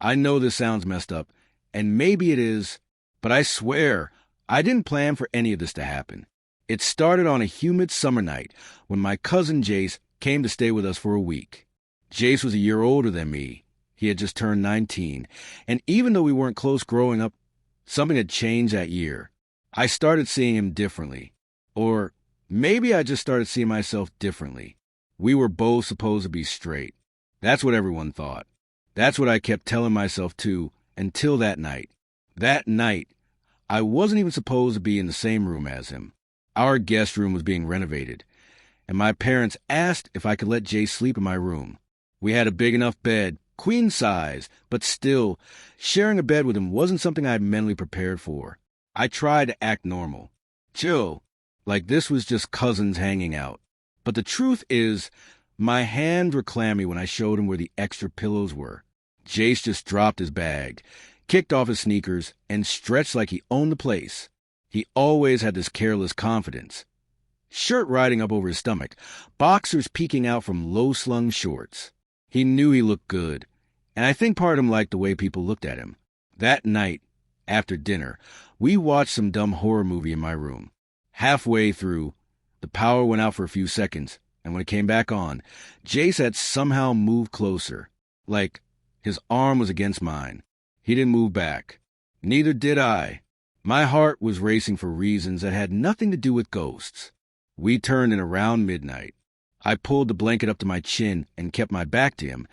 I know this sounds messed up, and maybe it is, but I swear, I didn't plan for any of this to happen. It started on a humid summer night when my cousin Jace came to stay with us for a week. Jace was a year older than me. He had just turned 19, and even though we weren't close growing up, something had changed that year. I started seeing him differently. Or maybe I just started seeing myself differently. We were both supposed to be straight. That's what everyone thought. That's what I kept telling myself too, until that night. That night, I wasn't even supposed to be in the same room as him. Our guest room was being renovated, and my parents asked if I could let Jay sleep in my room. We had a big enough bed, queen size, but still, sharing a bed with him wasn't something I had mentally prepared for. I tried to act normal, chill, like this was just cousins hanging out. But the truth is, my hands were clammy when I showed him where the extra pillows were. Jace just dropped his bag, kicked off his sneakers, and stretched like he owned the place. He always had this careless confidence. Shirt riding up over his stomach, boxers peeking out from low-slung shorts. He knew he looked good, and I think part of him liked the way people looked at him. That night, after dinner, we watched some dumb horror movie in my room. Halfway through, the power went out for a few seconds, and when it came back on, Jace had somehow moved closer, like his arm was against mine. He didn't move back. Neither did I. My heart was racing for reasons that had nothing to do with ghosts. We turned in around midnight. I pulled the blanket up to my chin and kept my back to him,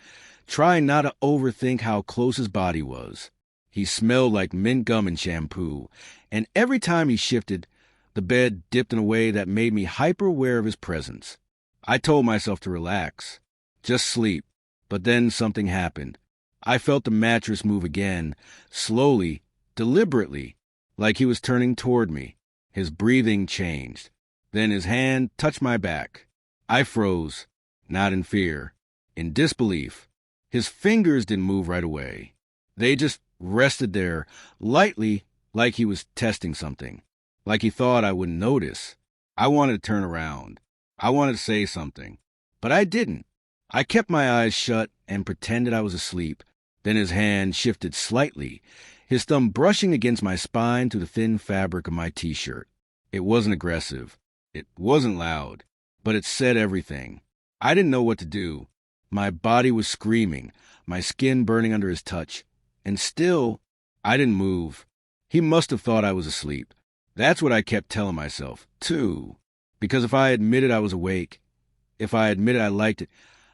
trying not to overthink how close his body was. He smelled like mint gum and shampoo, and every time he shifted, the bed dipped in a way that made me hyper-aware of his presence. I told myself to relax, just sleep, but then something happened. I felt the mattress move again, slowly, deliberately, like he was turning toward me. His breathing changed. Then his hand touched my back. I froze, not in fear, in disbelief. His fingers didn't move right away. They just rested there, lightly, like he was testing something, like he thought I wouldn't notice. I wanted to turn around. I wanted to say something, but I didn't. I kept my eyes shut and pretended I was asleep. Then his hand shifted slightly, his thumb brushing against my spine to the thin fabric of my t-shirt. It wasn't aggressive. It wasn't loud, but it said everything. I didn't know what to do. My body was screaming, my skin burning under his touch, and still, I didn't move. He must have thought I was asleep. That's what I kept telling myself, too. Because if I admitted I was awake, if I admitted I liked it,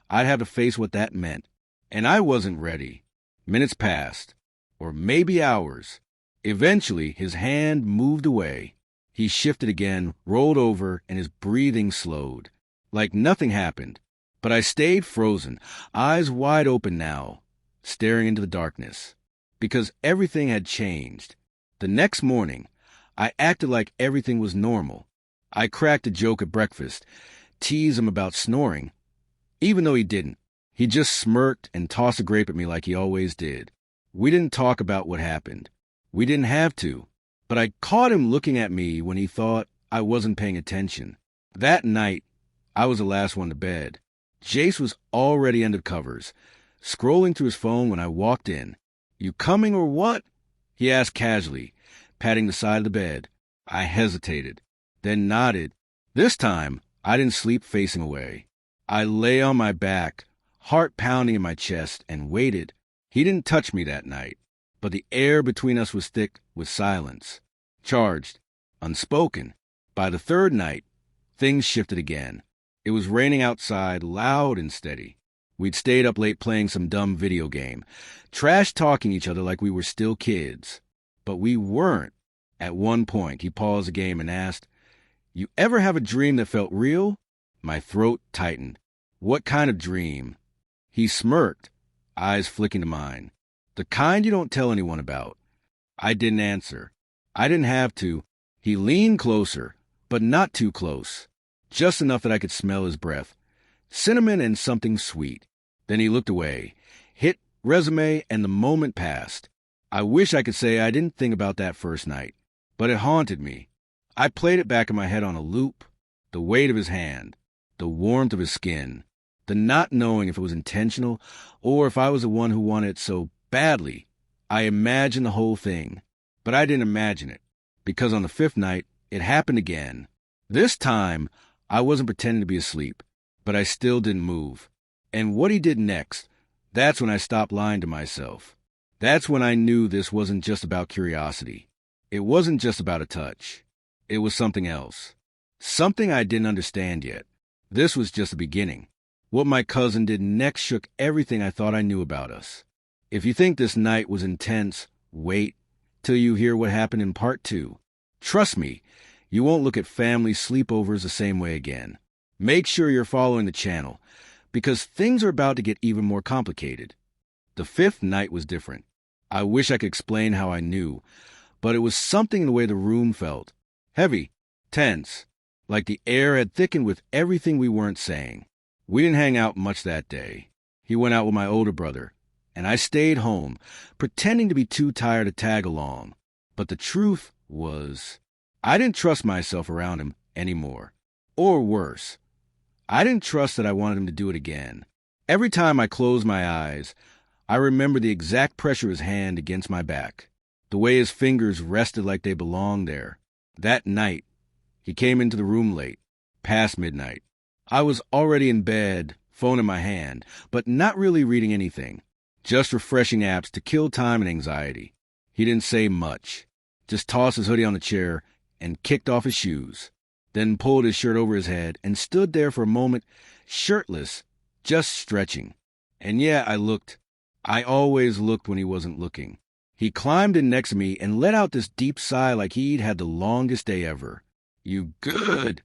I'd have to face what that meant. And I wasn't ready. Minutes passed, or maybe hours. Eventually, his hand moved away. He shifted again, rolled over, and his breathing slowed. Like nothing happened. But I stayed frozen, eyes wide open now, staring into the darkness. Because everything had changed. The next morning, I acted like everything was normal. I cracked a joke at breakfast, teased him about snoring, even though he didn't. He just smirked and tossed a grape at me like he always did. We didn't talk about what happened. We didn't have to. But I caught him looking at me when he thought I wasn't paying attention. That night, I was the last one to bed. Jace was already under covers, scrolling through his phone when I walked in. "You coming or what?" he asked casually, patting the side of the bed. I hesitated, then nodded. This time, I didn't sleep facing away. I lay on my back, heart pounding in my chest, and waited. He didn't touch me that night, but the air between us was thick with silence, charged, unspoken. By the third night, things shifted again. It was raining outside, loud and steady. We'd stayed up late playing some dumb video game, trash-talking each other like we were still kids. But we weren't. At one point, he paused the game and asked, "You ever have a dream that felt real?" My throat tightened. "What kind of dream?" He smirked, eyes flicking to mine. "The kind you don't tell anyone about." I didn't answer. I didn't have to. He leaned closer, but not too close. Just enough that I could smell his breath. Cinnamon and something sweet. Then he looked away, hit resume, and the moment passed. I wish I could say I didn't think about that first night, but it haunted me. I played it back in my head on a loop. The weight of his hand, the warmth of his skin, the not knowing if it was intentional or if I was the one who wanted it so badly. I imagined the whole thing, but I didn't imagine it, because on the fifth night, it happened again. This time, I wasn't pretending to be asleep, but I still didn't move. And what he did next, that's when I stopped lying to myself. That's when I knew this wasn't just about curiosity. It wasn't just about a touch. It was something else. Something I didn't understand yet. This was just the beginning. What my cousin did next shook everything I thought I knew about us. If you think this night was intense, wait till you hear what happened in part 2. Trust me, you won't look at family sleepovers the same way again. Make sure you're following the channel, because things are about to get even more complicated. The fifth night was different. I wish I could explain how I knew, but it was something in the way the room felt. Heavy, tense, like the air had thickened with everything we weren't saying. We didn't hang out much that day. He went out with my older brother, and I stayed home, pretending to be too tired to tag along. But the truth was, I didn't trust myself around him anymore. Or worse, I didn't trust that I wanted him to do it again. Every time I closed my eyes, I remember the exact pressure of his hand against my back, the way his fingers rested like they belonged there. That night, he came into the room late, past midnight. I was already in bed, phone in my hand, but not really reading anything, just refreshing apps to kill time and anxiety. He didn't say much, just tossed his hoodie on the chair and kicked off his shoes, then pulled his shirt over his head and stood there for a moment, shirtless, just stretching. And yeah, I looked. I always looked when he wasn't looking. He climbed in next to me and let out this deep sigh like he'd had the longest day ever. "You good?"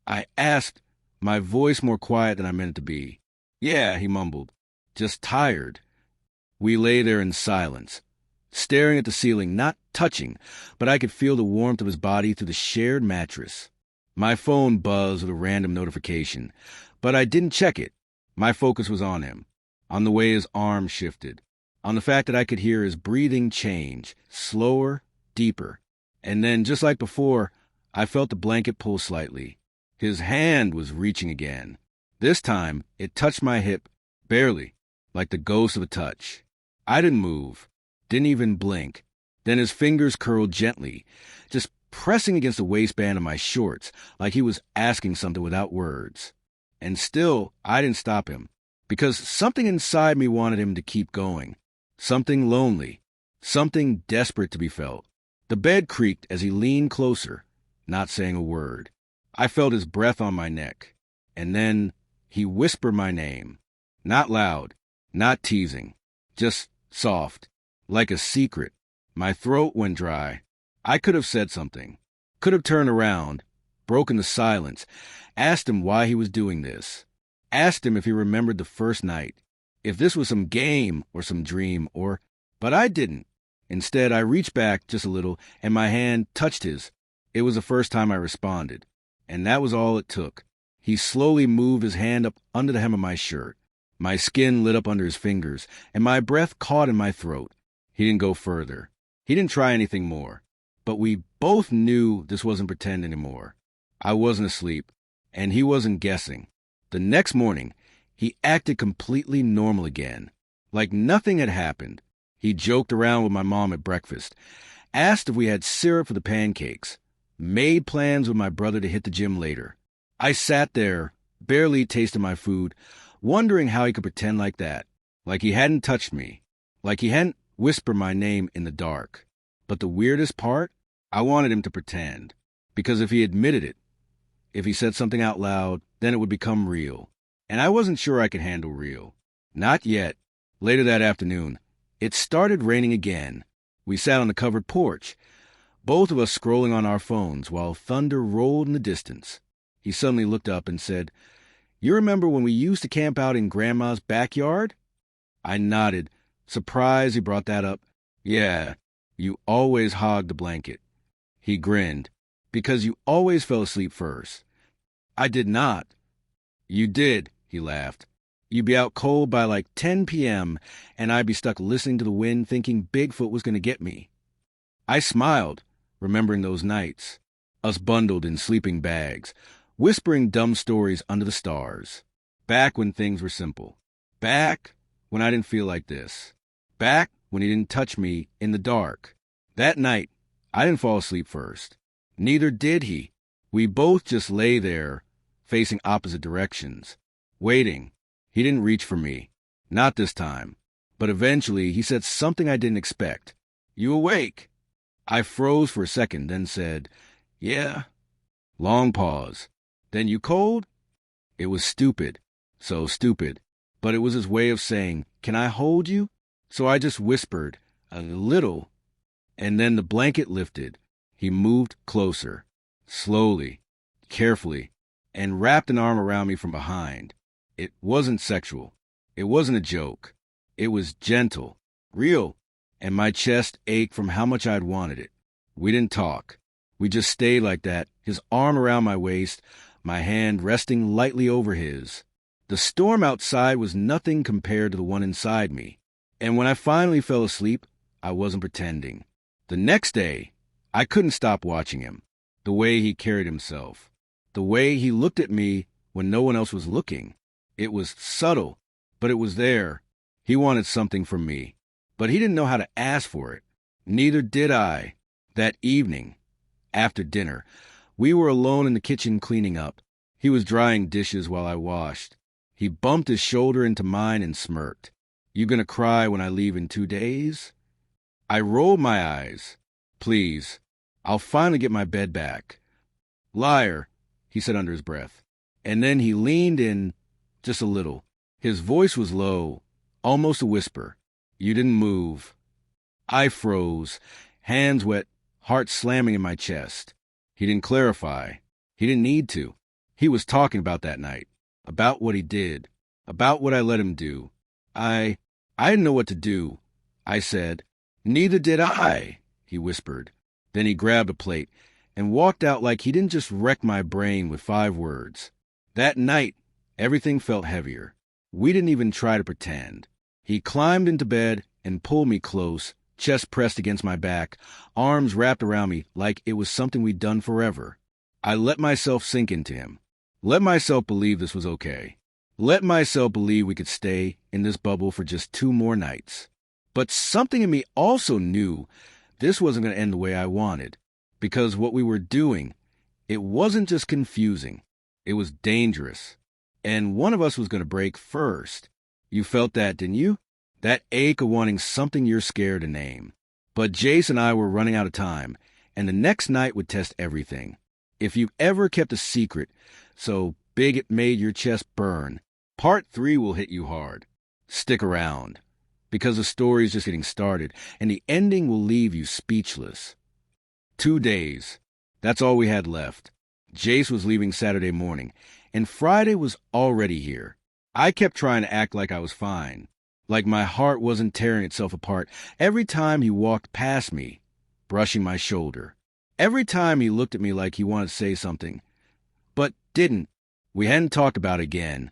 I asked, my voice more quiet than I meant it to be. "Yeah," he mumbled, "just tired." We lay there in silence, staring at the ceiling, not touching, but I could feel the warmth of his body through the shared mattress. My phone buzzed with a random notification, but I didn't check it. My focus was on him, on the way his arm shifted, on the fact that I could hear his breathing change, slower, deeper. And then, just like before, I felt the blanket pull slightly. His hand was reaching again. This time, it touched my hip, barely, like the ghost of a touch. I didn't move, didn't even blink. Then his fingers curled gently, just pressing against the waistband of my shorts, like he was asking something without words. And still, I didn't stop him, because something inside me wanted him to keep going. Something lonely, something desperate to be felt. The bed creaked as he leaned closer, not saying a word. I felt his breath on my neck, and then he whispered my name. Not loud, not teasing, just soft, like a secret. My throat went dry. I could have said something, could have turned around, broken the silence, asked him why he was doing this, asked him if he remembered the first night, if this was some game or some dream but I didn't. Instead, I reached back just a little, and my hand touched his. It was the first time I responded, and that was all it took. He slowly moved his hand up under the hem of my shirt. My skin lit up under his fingers, and my breath caught in my throat. He didn't go further. He didn't try anything more. But we both knew this wasn't pretend anymore. I wasn't asleep, and he wasn't guessing. The next morning, he acted completely normal again, like nothing had happened. He joked around with my mom at breakfast, asked if we had syrup for the pancakes, made plans with my brother to hit the gym later. I sat there, barely tasting my food, wondering how he could pretend like that, like he hadn't touched me, like he hadn't whispered my name in the dark. But the weirdest part, I wanted him to pretend, because if he admitted it, if he said something out loud, then it would become real. And I wasn't sure I could handle real. Not yet. Later that afternoon, it started raining again. We sat on the covered porch, both of us scrolling on our phones while thunder rolled in the distance. He suddenly looked up and said, "You remember when we used to camp out in Grandma's backyard?" I nodded, surprised he brought that up. "Yeah, you always hogged the blanket." He grinned. "Because you always fell asleep first." I did not. "You did," he laughed. "You'd be out cold by like 10 p.m., and I'd be stuck listening to the wind thinking Bigfoot was going to get me." I smiled, remembering those nights, us bundled in sleeping bags, whispering dumb stories under the stars. Back when things were simple. Back when I didn't feel like this. Back when he didn't touch me in the dark. That night, I didn't fall asleep first. Neither did he. We both just lay there, facing opposite directions, waiting. He didn't reach for me. Not this time. But eventually, he said something I didn't expect. "You awake?" I froze for a second, then said, "Yeah." Long pause. "Then you cold?" It was stupid. So stupid. But it was his way of saying, "Can I hold you?" So I just whispered, "A little." And then the blanket lifted. He moved closer, slowly, carefully, and wrapped an arm around me from behind. It wasn't sexual. It wasn't a joke. It was gentle, real, and my chest ached from how much I'd wanted it. We didn't talk. We just stayed like that, his arm around my waist, my hand resting lightly over his. The storm outside was nothing compared to the one inside me. And when I finally fell asleep, I wasn't pretending. The next day, I couldn't stop watching him. The way he carried himself. The way he looked at me when no one else was looking. It was subtle, but it was there. He wanted something from me, but he didn't know how to ask for it. Neither did I. That evening, after dinner, we were alone in the kitchen cleaning up. He was drying dishes while I washed. He bumped his shoulder into mine and smirked. "You gonna cry when I leave in 2 days?" I rolled my eyes. "Please, I'll finally get my bed back." "Liar," he said under his breath. And then he leaned in just a little. His voice was low, almost a whisper. "You didn't move." I froze, hands wet, heart slamming in my chest. He didn't clarify. He didn't need to. He was talking about that night, about what he did, about what I let him do. I didn't know what to do. I said, "Neither did I," he whispered. Then he grabbed a plate and walked out like he didn't just wreck my brain with 5 words. That night, everything felt heavier. We didn't even try to pretend. He climbed into bed and pulled me close, chest pressed against my back, arms wrapped around me like it was something we'd done forever. I let myself sink into him. Let myself believe this was okay. Let myself believe we could stay in this bubble for just 2 more nights. But something in me also knew this wasn't going to end the way I wanted. Because what we were doing, it wasn't just confusing. It was dangerous. And one of us was going to break first. You felt that, didn't you? That ache of wanting something you're scared to name. But Jace and I were running out of time, and the next night would test everything. If you've ever kept a secret so big it made your chest burn, Part 3 will hit you hard. Stick around, because the story's just getting started, and the ending will leave you speechless. 2 days. That's all we had left. Jace was leaving Saturday morning, and Friday was already here. I kept trying to act like I was fine, like my heart wasn't tearing itself apart every time he walked past me, brushing my shoulder. Every time he looked at me like he wanted to say something, but didn't. We hadn't talked about it again.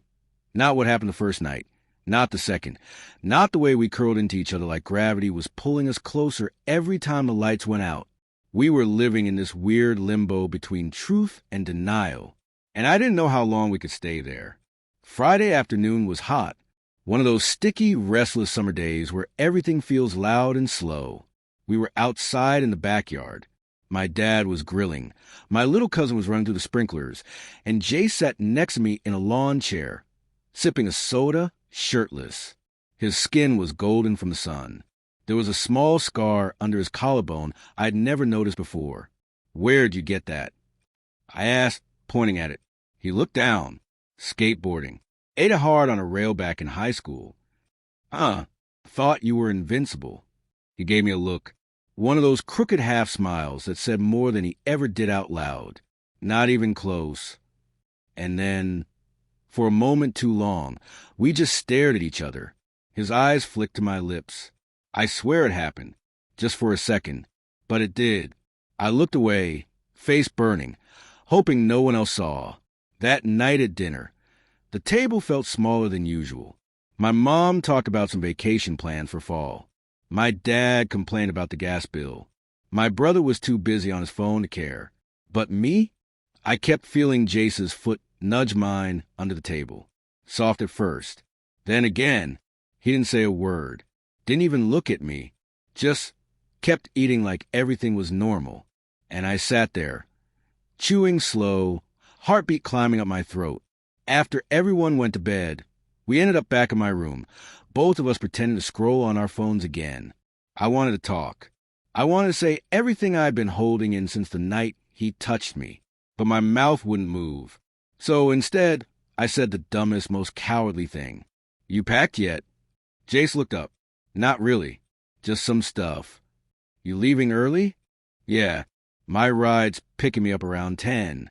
Not what happened the first night. Not the second. Not the way we curled into each other like gravity was pulling us closer every time the lights went out. We were living in this weird limbo between truth and denial, and I didn't know how long we could stay there. Friday afternoon was hot. One of those sticky, restless summer days where everything feels loud and slow. We were outside in the backyard. My dad was grilling. My little cousin was running through the sprinklers, and Jay sat next to me in a lawn chair, sipping a soda, shirtless. His skin was golden from the sun. There was a small scar under his collarbone I'd never noticed before. "Where'd you get that?" I asked, pointing at it. He looked down. "Skateboarding. Ate it hard on a railback in high school." Thought you were invincible." He gave me a look. One of those crooked half smiles that said more than he ever did out loud. Not even close. And then, for a moment too long, we just stared at each other. His eyes flicked to my lips. I swear it happened, just for a second. But it did. I looked away, face burning, hoping no one else saw. That night at dinner, the table felt smaller than usual. My mom talked about some vacation plans for fall. My dad complained about the gas bill. My brother was too busy on his phone to care. But me? I kept feeling Jace's foot nudge mine under the table. Soft at first. Then again, he didn't say a word. didn't even look at me, just kept eating like everything was normal. And I sat there, chewing slow, heartbeat climbing up my throat. After everyone went to bed, we ended up back in my room, both of us pretending to scroll on our phones again. I wanted to talk. I wanted to say everything I'd been holding in since the night he touched me, but my mouth wouldn't move. So instead, I said the dumbest, most cowardly thing. "You packed yet?" Jace looked up. "Not really. Just some stuff." "You leaving early?" "Yeah. My ride's picking me up around 10.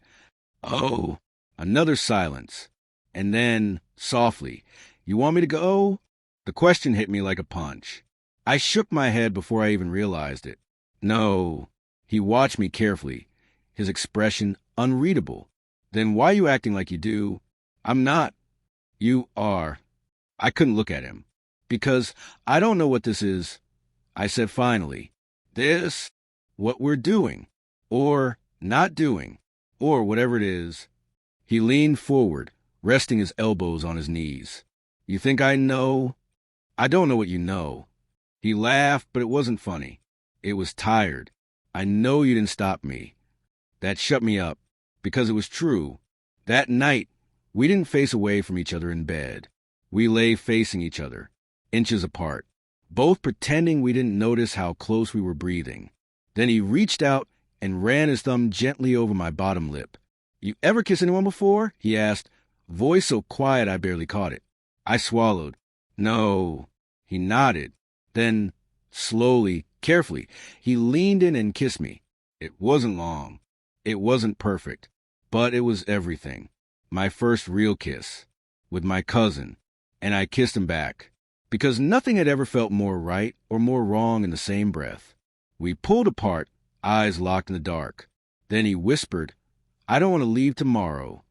"Oh." Another silence. And then, softly, "You want me to go?" The question hit me like a punch. I shook my head before I even realized it. "No." He watched me carefully, his expression unreadable. "Then why are you acting like you do?" "I'm not." "You are." I couldn't look at him. "Because I don't know what this is," I said finally. "This? What we're doing. Or not doing. Or whatever it is." He leaned forward, resting his elbows on his knees. "You think I know?" "I don't know what you know." He laughed, but it wasn't funny. It was tired. "I know you didn't stop me." That shut me up, because it was true. That night, we didn't face away from each other in bed. We lay facing each other, inches apart, both pretending we didn't notice how close we were breathing. Then he reached out and ran his thumb gently over my bottom lip. "You ever kiss anyone before?" he asked, voice so quiet I barely caught it. I swallowed. "No." He nodded. Then, slowly, carefully, he leaned in and kissed me. It wasn't long. It wasn't perfect. But it was everything. My first real kiss. With my cousin. And I kissed him back. Because nothing had ever felt more right or more wrong in the same breath. We pulled apart, eyes locked in the dark. Then he whispered, "I don't want to leave tomorrow."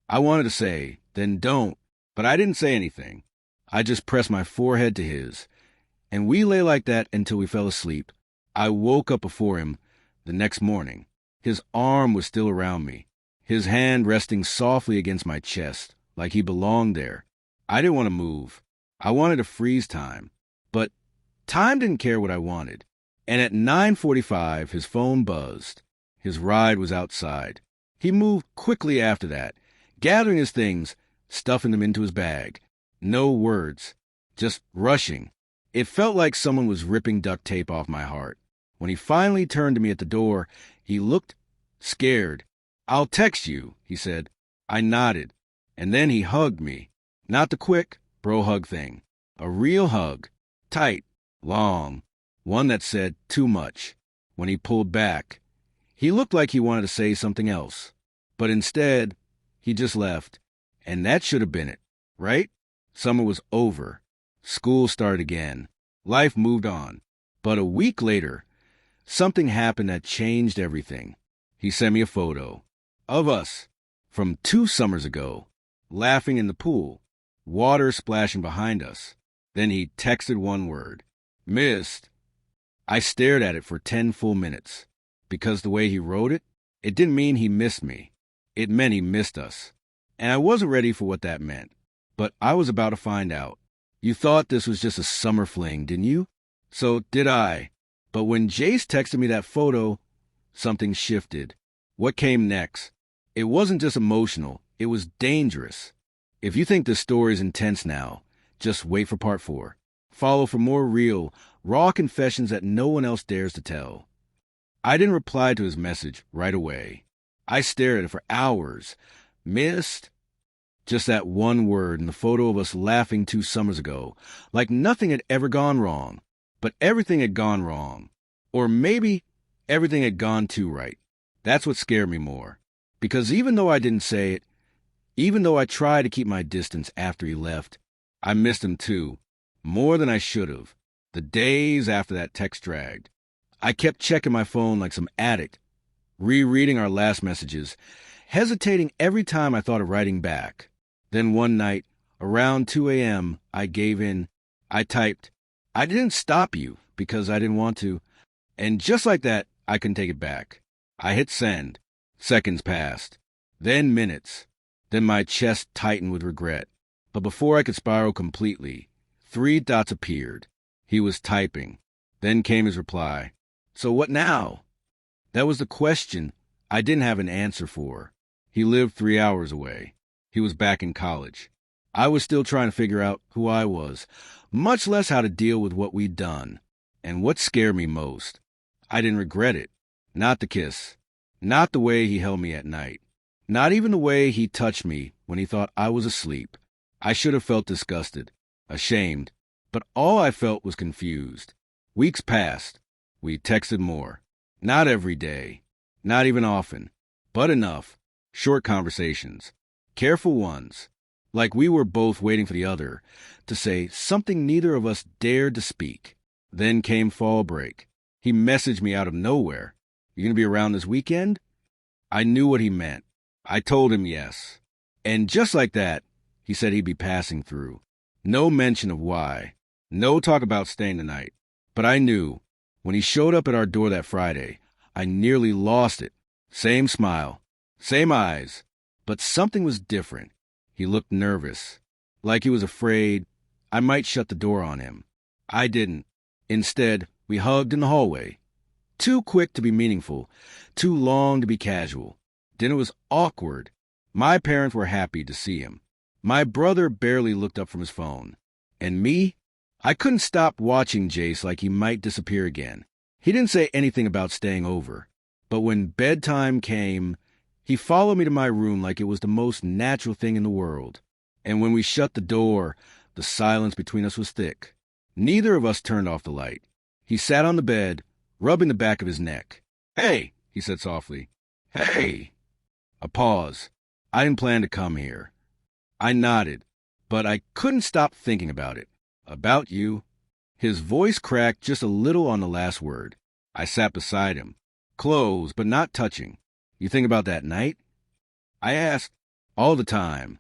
I wanted to say, "Then don't." But I didn't say anything. I just pressed my forehead to his. And we lay like that until we fell asleep. I woke up before him the next morning. His arm was still around me, his hand resting softly against my chest, like he belonged there. I didn't want to move. I wanted to freeze time. But time didn't care what I wanted. And at 9:45, his phone buzzed. His ride was outside. He moved quickly after that, gathering his things, stuffing them into his bag. No words, just rushing. It felt like someone was ripping duct tape off my heart. When he finally turned to me at the door, he looked scared. "I'll text you," he said. I nodded. And then he hugged me. Not the quick bro hug thing. A real hug. Tight. Long. One that said too much. When he pulled back, he looked like he wanted to say something else. But instead, he just left. And that should have been it, right? Summer was over. School started again. Life moved on. But a week later, something happened that changed everything. He sent me a photo of us from 2 summers ago, laughing in the pool, water splashing behind us. Then he texted one word, "Missed." I stared at it for 10 full minutes. Because the way he wrote it, it didn't mean he missed me. It meant he missed us. And I wasn't ready for what that meant. But I was about to find out. "You thought this was just a summer fling, didn't you?" So did I. But when Jace texted me that photo, something shifted. What came next? It wasn't just emotional. It was dangerous. If you think this story is intense now, just wait for part 4. Follow for more real, raw confessions that no one else dares to tell. I didn't reply to his message right away. I stared at it for hours. Missed? Just that one word in the photo of us laughing 2 summers ago, like nothing had ever gone wrong. But everything had gone wrong. Or maybe everything had gone too right. That's what scared me more. Because even though I didn't say it, even though I tried to keep my distance after he left, I missed him too. More than I should have. The days after that text dragged. I kept checking my phone like some addict, rereading our last messages, hesitating every time I thought of writing back. Then one night, around 2 a.m., I gave in. I typed, "I didn't stop you because I didn't want to." And just like that, I couldn't take it back. I hit send. Seconds passed. Then minutes. Then my chest tightened with regret. But before I could spiral completely, 3 dots appeared. He was typing. Then came his reply. So what now? That was the question I didn't have an answer for. He lived 3 hours away. He was back in college. I was still trying to figure out who I was, much less how to deal with what we'd done. And what scared me most, I didn't regret it. Not the kiss. Not the way he held me at night. Not even the way he touched me when he thought I was asleep. I should have felt disgusted, ashamed, but all I felt was confused. Weeks passed. We texted more. Not every day. Not even often. But enough. Short conversations. Careful ones. Like we were both waiting for the other to say something neither of us dared to speak. Then came fall break. He messaged me out of nowhere. You gonna be around this weekend? I knew what he meant. I told him yes. And just like that, he said he'd be passing through. No mention of why. No talk about staying the night. But I knew. When he showed up at our door that Friday, I nearly lost it. Same smile. Same eyes. But something was different. He looked nervous. Like he was afraid I might shut the door on him. I didn't. Instead, we hugged in the hallway. Too quick to be meaningful. Too long to be casual. Dinner was awkward. My parents were happy to see him. My brother barely looked up from his phone. And me? I couldn't stop watching Jace like he might disappear again. He didn't say anything about staying over. But when bedtime came, he followed me to my room like it was the most natural thing in the world. And when we shut the door, the silence between us was thick. Neither of us turned off the light. He sat on the bed, rubbing the back of his neck. "Hey," he said softly. "Hey." A pause. I didn't plan to come here. I nodded, but I couldn't stop thinking about it. About you. His voice cracked just a little on the last word. I sat beside him. Close, but not touching. You think about that night? I asked. All the time.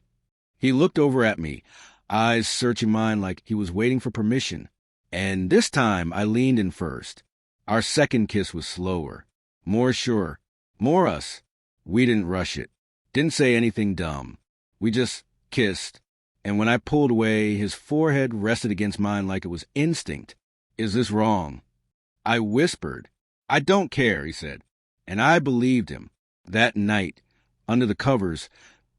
He looked over at me, eyes searching mine like he was waiting for permission. And this time I leaned in first. Our second kiss was slower, more sure, more us. We didn't rush it, didn't say anything dumb. We just kissed, and when I pulled away, his forehead rested against mine like it was instinct. Is this wrong? I whispered. I don't care, he said, and I believed him. That night, under the covers,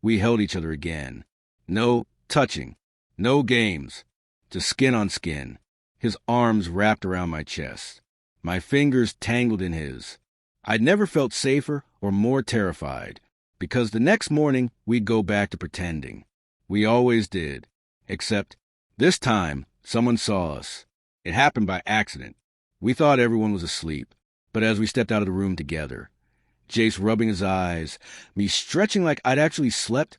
we held each other again. No touching, no games, just skin on skin. His arms wrapped around my chest, my fingers tangled in his. I'd never felt safer or more terrified, because the next morning we'd go back to pretending. We always did, except this time someone saw us. It happened by accident. We thought everyone was asleep, but as we stepped out of the room together, Jace rubbing his eyes, me stretching like I'd actually slept,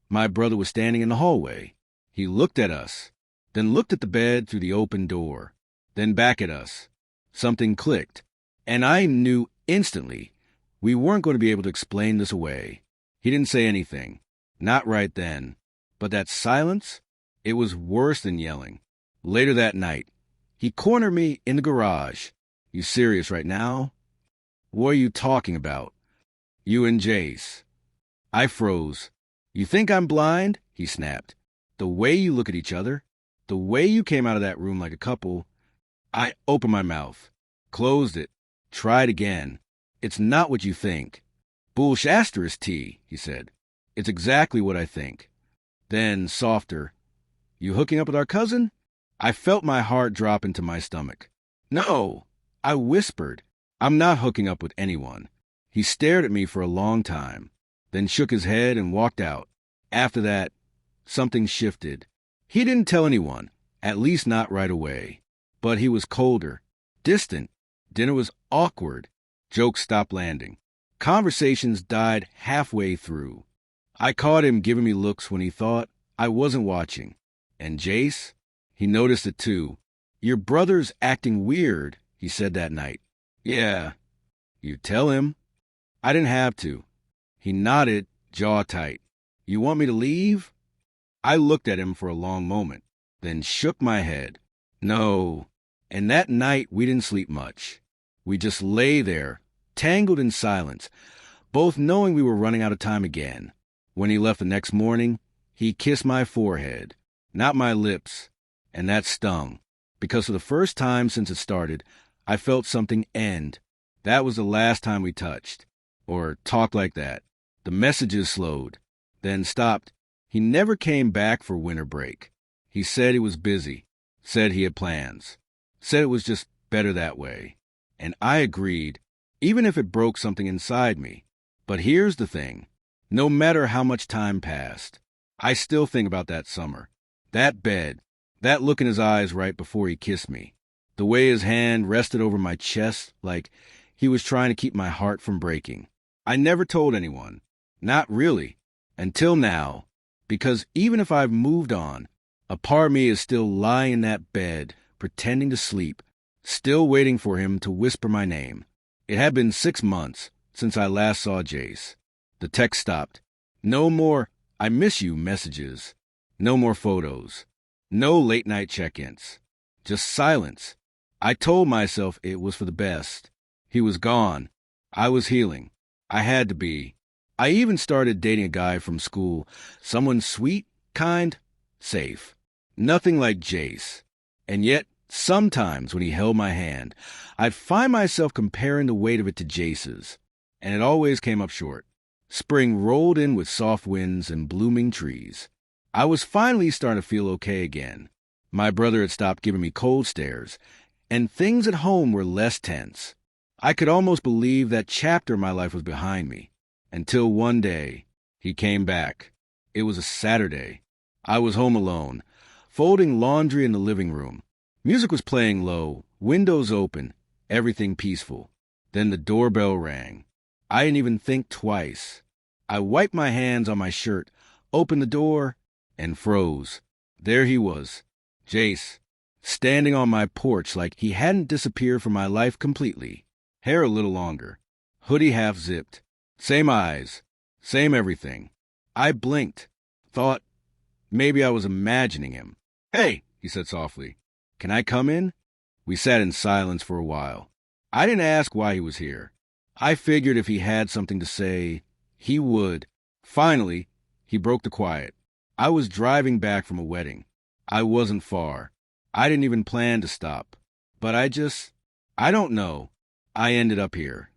my brother was standing in the hallway. He looked at us, then looked at the bed through the open door, then back at us. Something clicked, and I knew instantly we weren't going to be able to explain this away. He didn't say anything, not right then, but that silence, it was worse than yelling. Later that night, he cornered me in the garage. You serious right now? What are you talking about? You and Jace. I froze. You think I'm blind? He snapped. The way you look at each other, the way you came out of that room like a couple. I opened my mouth, closed it, tried again. It's not what you think. Bullshasta is tea, he said. It's exactly what I think. Then, softer, you hooking up with our cousin? I felt my heart drop into my stomach. No, I whispered. I'm not hooking up with anyone. He stared at me for a long time, then shook his head and walked out. After that, something shifted. He didn't tell anyone, at least not right away. But he was colder, distant. Dinner was awkward. Jokes stopped landing. Conversations died halfway through. I caught him giving me looks when he thought I wasn't watching. And Jace, he noticed it too. Your brother's acting weird, he said that night. Yeah. You tell him. I didn't have to. He nodded, jaw tight. You want me to leave? I looked at him for a long moment, then shook my head. No. And that night we didn't sleep much. We just lay there, tangled in silence, both knowing we were running out of time again. When he left the next morning, he kissed my forehead, not my lips, and that stung. because for the first time since it started, I felt something end. That was the last time we touched, or talked like that. The messages slowed, then stopped. He never came back for winter break. He said he was busy, said he had plans, said it was just better that way. And I agreed, even if it broke something inside me. But here's the thing. No matter how much time passed, I still think about that summer. That bed, that look in his eyes right before he kissed me. The way his hand rested over my chest like he was trying to keep my heart from breaking. I never told anyone. Not really. Until now. Because even if I've moved on, a part of me is still lying in that bed, pretending to sleep, still waiting for him to whisper my name. It had been 6 months since I last saw Jace. The text stopped. No more "I miss you" messages. No more photos. No late-night check-ins. Just silence. I told myself it was for the best. He was gone. I was healing. I had to be. I even started dating a guy from school. Someone sweet, kind, safe. Nothing like Jace. And yet, sometimes when he held my hand, I'd find myself comparing the weight of it to Jace's. And it always came up short. Spring rolled in with soft winds and blooming trees. I was finally starting to feel okay again. My brother had stopped giving me cold stares, and things at home were less tense. I could almost believe that chapter of my life was behind me. Until one day, he came back. It was a Saturday. I was home alone, folding laundry in the living room. Music was playing low, windows open, everything peaceful. Then the doorbell rang. I didn't even think twice. I wiped my hands on my shirt, opened the door, and froze. There he was, Jace, standing on my porch like he hadn't disappeared from my life completely. Hair a little longer, hoodie half zipped. Same eyes, same everything. I blinked, thought maybe I was imagining him. "Hey," he said softly, "can I come in?" We sat in silence for a while. I didn't ask why he was here. I figured if he had something to say, he would. Finally, he broke the quiet. I was driving back from a wedding. I wasn't far. I didn't even plan to stop. But I don't know. I ended up here.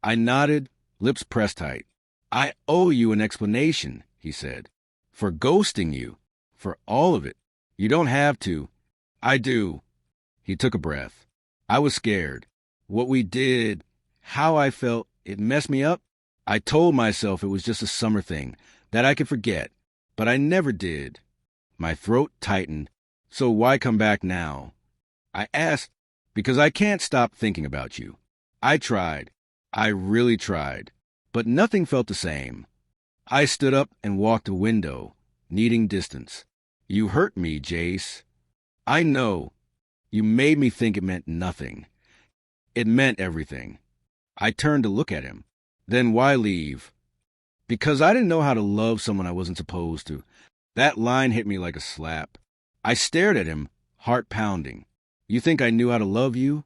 I nodded, lips pressed tight. "I owe you an explanation," he said. "For ghosting you. For all of it. You don't have to." "I do." He took a breath. I was scared. What we did, how I felt, it messed me up. I told myself it was just a summer thing, that I could forget. But I never did. My throat tightened. "So why come back now?" I asked, "Because I can't stop thinking about you. I tried. I really tried. But nothing felt the same." I stood up and walked to the window, needing distance. "You hurt me, Jace." "I know. You made me think it meant nothing." It meant everything. I turned to look at him. "Then why leave?" "Because I didn't know how to love someone I wasn't supposed to." That line hit me like a slap. I stared at him, heart pounding. "You think I knew how to love you?"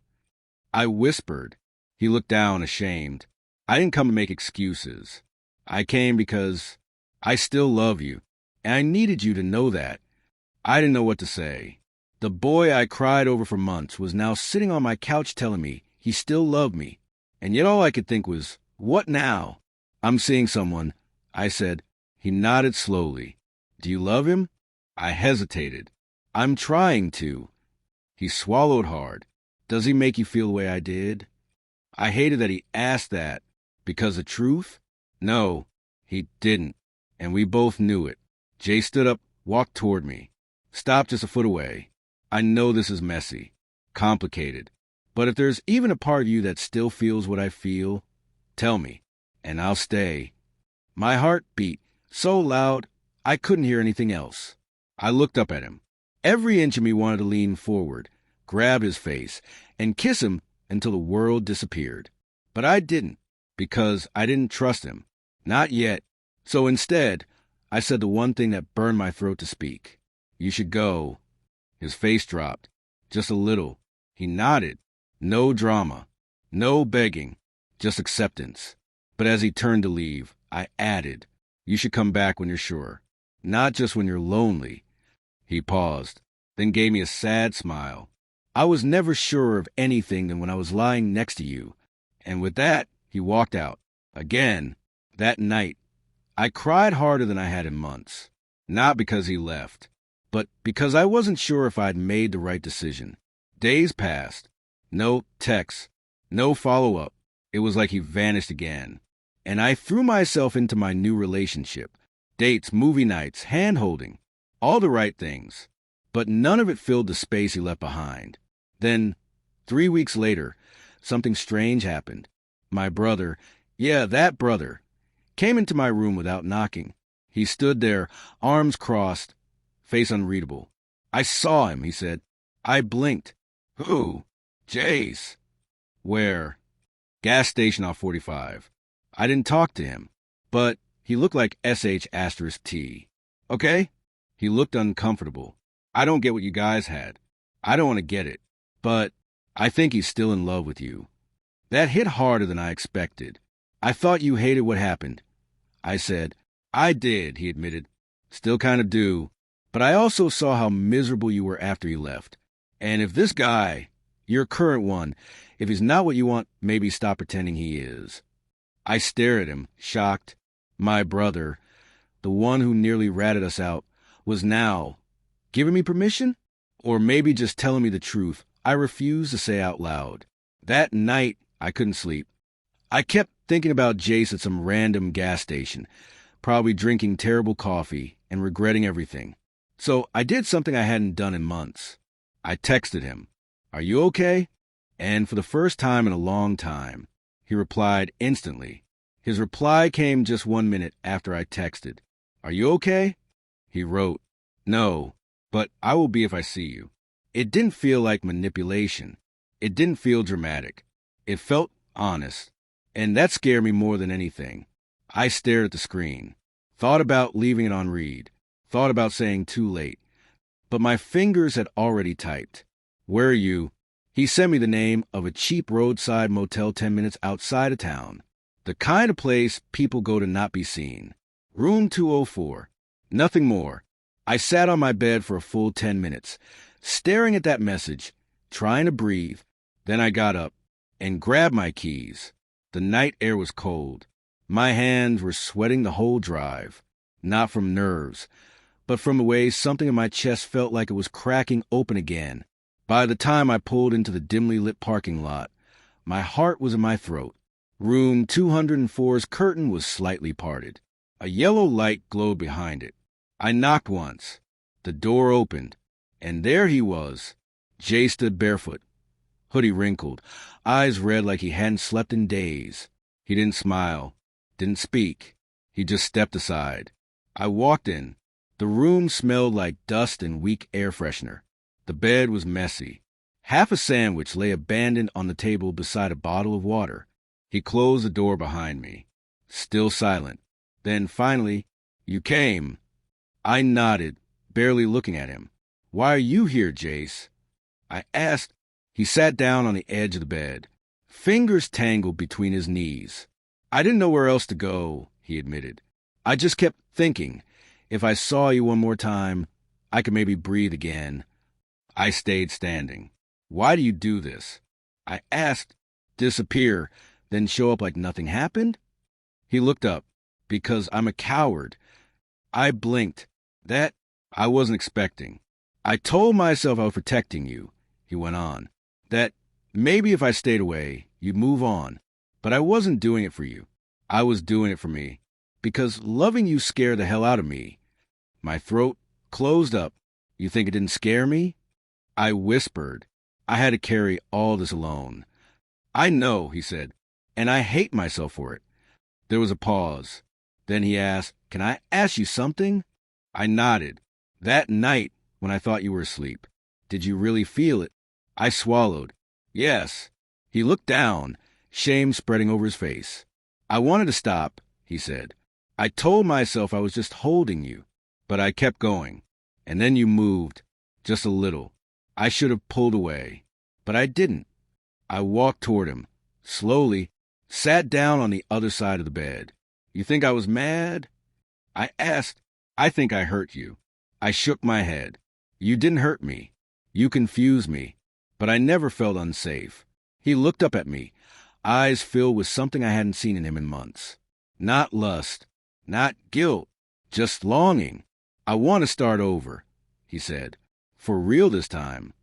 I whispered. He looked down, ashamed. "I didn't come to make excuses. I came because I still love you, and I needed you to know that." I didn't know what to say. The boy I cried over for months was now sitting on my couch telling me he still loved me, and yet all I could think was, what now? "I'm seeing someone," I said. He nodded slowly. "Do you love him?" I hesitated. "I'm trying to." He swallowed hard. "Does he make you feel the way I did?" I hated that he asked that. Because the truth? No, he didn't. And we both knew it. Jay stood up, walked toward me. Stopped just a foot away. "I know this is messy, complicated. But if there's even a part of you that still feels what I feel, tell me, and I'll stay." My heart beat so loud I couldn't hear anything else. I looked up at him. Every inch of me wanted to lean forward, grab his face, and kiss him until the world disappeared. But I didn't, because I didn't trust him. Not yet. So instead, I said the one thing that burned my throat to speak. "You should go." His face dropped. Just a little. He nodded. No drama. No begging. Just acceptance. But as he turned to leave, I added, "You should come back when you're sure. Not just when you're lonely." He paused, then gave me a sad smile. I was never surer of anything than when I was lying next to you. And with that, he walked out. Again, that night, I cried harder than I had in months. Not because he left, but because I wasn't sure if I'd made the right decision. Days passed. No texts, no follow-up. It was like he vanished again. And I threw myself into my new relationship. Dates, movie nights, hand-holding. All the right things. But none of it filled the space he left behind. Then, 3 weeks later, something strange happened. My brother, yeah, that brother, came into my room without knocking. He stood there, arms crossed, face unreadable. I saw him, he said. I blinked. Who? Jace. Where? Gas station off 45. I didn't talk to him, but he looked like SH*T. Okay? He looked uncomfortable. I don't get what you guys had. I don't want to get it, but I think he's still in love with you. That hit harder than I expected. I thought you hated what happened. I said, I did, he admitted. Still kind of do. But I also saw how miserable you were after he left. And if this guy, your current one, if he's not what you want, maybe stop pretending he is. I stare at him, shocked. My brother, the one who nearly ratted us out, was now giving me permission? Or maybe just telling me the truth I refused to say out loud. That night, I couldn't sleep. I kept thinking about Jace at some random gas station, probably drinking terrible coffee and regretting everything. So I did something I hadn't done in months. I texted him, "Are you okay?" And for the first time in a long time, he replied instantly. His reply came just 1 minute after I texted, "Are you okay?" He wrote, "No, but I will be if I see you." It didn't feel like manipulation. It didn't feel dramatic. It felt honest. And that scared me more than anything. I stared at the screen, thought about leaving it on read, thought about saying too late. But my fingers had already typed. "Where are you?" He sent me the name of a cheap roadside motel 10 minutes outside of town. The kind of place people go to not be seen. Room 204. Nothing more. I sat on my bed for a full 10 minutes, staring at that message, trying to breathe. Then I got up and grabbed my keys. The night air was cold. My hands were sweating the whole drive, not from nerves, but from the way something in my chest felt like it was cracking open again. By the time I pulled into the dimly lit parking lot, my heart was in my throat. Room 204's curtain was slightly parted. A yellow light glowed behind it. I knocked once. The door opened, and there he was. Jay stood barefoot, hoodie wrinkled, eyes red like he hadn't slept in days. He didn't smile, didn't speak. He just stepped aside. I walked in. The room smelled like dust and weak air freshener. The bed was messy. Half a sandwich lay abandoned on the table beside a bottle of water. He closed the door behind me, still silent. Then finally, "You came." I nodded, barely looking at him. "Why are you here, Jace?" I asked. He sat down on the edge of the bed, fingers tangled between his knees. "I didn't know where else to go," he admitted. "I just kept thinking, if I saw you one more time, I could maybe breathe again." I stayed standing. "Why do you do this?" I asked. "Disappear, then show up like nothing happened?" He looked up. "Because I'm a coward." I blinked. "That I wasn't expecting." "I told myself I was protecting you," he went on. "That maybe if I stayed away, you'd move on. But I wasn't doing it for you. I was doing it for me. Because loving you scared the hell out of me." My throat closed up. "You think it didn't scare me?" I whispered. "I had to carry all this alone." "I know," he said, "and I hate myself for it." There was a pause. Then he asked, "Can I ask you something?" I nodded. "That night when I thought you were asleep, did you really feel it?" I swallowed. "Yes." He looked down, shame spreading over his face. "I wanted to stop," he said. "I told myself I was just holding you, but I kept going. And then you moved, just a little. I should have pulled away, but I didn't." I walked toward him, slowly, sat down on the other side of the bed. "You think I was mad?" I asked. "I think I hurt you." I shook my head. "You didn't hurt me. You confused me. but I never felt unsafe. He looked up at me, eyes filled with something I hadn't seen in him in months. Not lust, not guilt, just longing. I want to start over, he said. For real this time.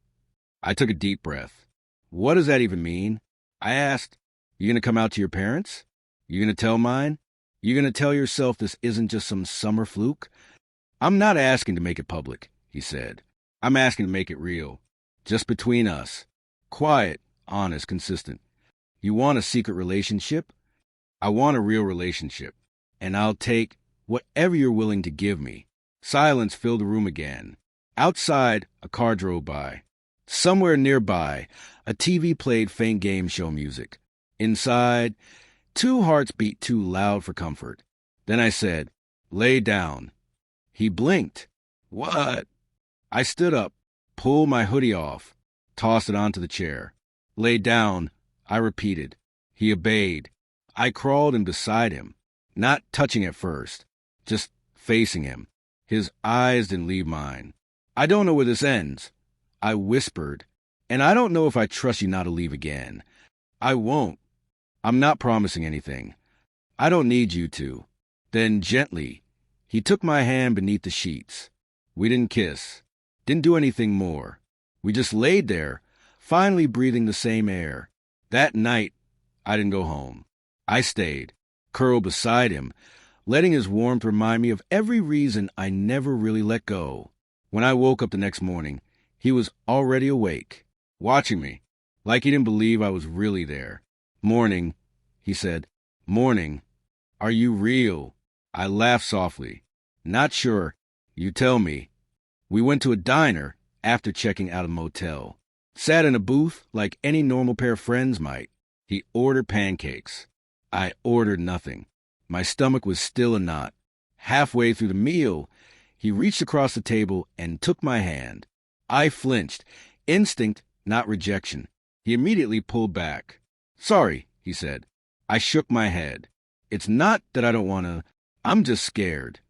I took a deep breath. What does that even mean? I asked. You gonna come out to your parents? You gonna tell mine? You gonna tell yourself this isn't just some summer fluke? I'm not asking to make it public, he said. I'm asking to make it real. Just between us. Quiet, honest, consistent. You want a secret relationship? I want a real relationship. And I'll take whatever you're willing to give me. Silence filled the room again. Outside, a car drove by. Somewhere nearby, a TV played faint game show music. Inside, two hearts beat too loud for comfort. Then I said, "Lay down." He blinked. What? I stood up, pulled my hoodie off, tossed it onto the chair. Lay down, I repeated. He obeyed. I crawled in beside him, not touching at first, just facing him. His eyes didn't leave mine. I don't know where this ends, I whispered, and I don't know if I trust you not to leave again. I won't. I'm not promising anything. I don't need you to. Then gently, he took my hand beneath the sheets. We didn't kiss, didn't do anything more. We just laid there, finally breathing the same air. That night, I didn't go home. I stayed, curled beside him, letting his warmth remind me of every reason I never really let go. When I woke up the next morning, he was already awake, watching me, like he didn't believe I was really there. "Morning," he said. "Morning. Are you real?" I laughed softly. "Not sure. You tell me." We went to a diner after checking out a motel. Sat in a booth like any normal pair of friends might. He ordered pancakes. I ordered nothing. My stomach was still a knot. Halfway through the meal, he reached across the table and took my hand. I flinched. Instinct, not rejection. He immediately pulled back. "Sorry," he said. I shook my head. "It's not that I don't want to. I'm just scared."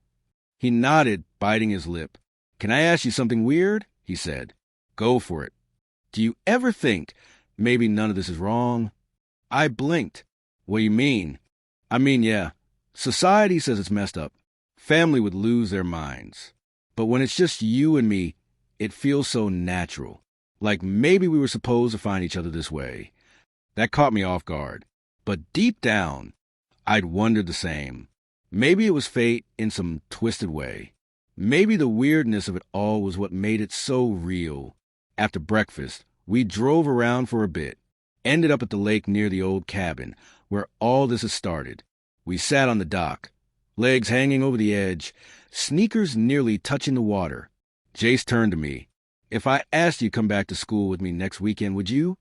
He nodded, biting his lip. "Can I ask you something weird?" he said. "Go for it. Do you ever think maybe none of this is wrong?" I blinked. "What do you mean?" "I mean, yeah. Society says it's messed up. Family would lose their minds. But when it's just you and me, it feels so natural. Like maybe we were supposed to find each other this way." That caught me off guard. But deep down, I'd wondered the same. Maybe it was fate in some twisted way. Maybe the weirdness of it all was what made it so real. After breakfast, we drove around for a bit, ended up at the lake near the old cabin, where all this had started. We sat on the dock, legs hanging over the edge, sneakers nearly touching the water. Jace turned to me. "If I asked you to come back to school with me next weekend, would you?"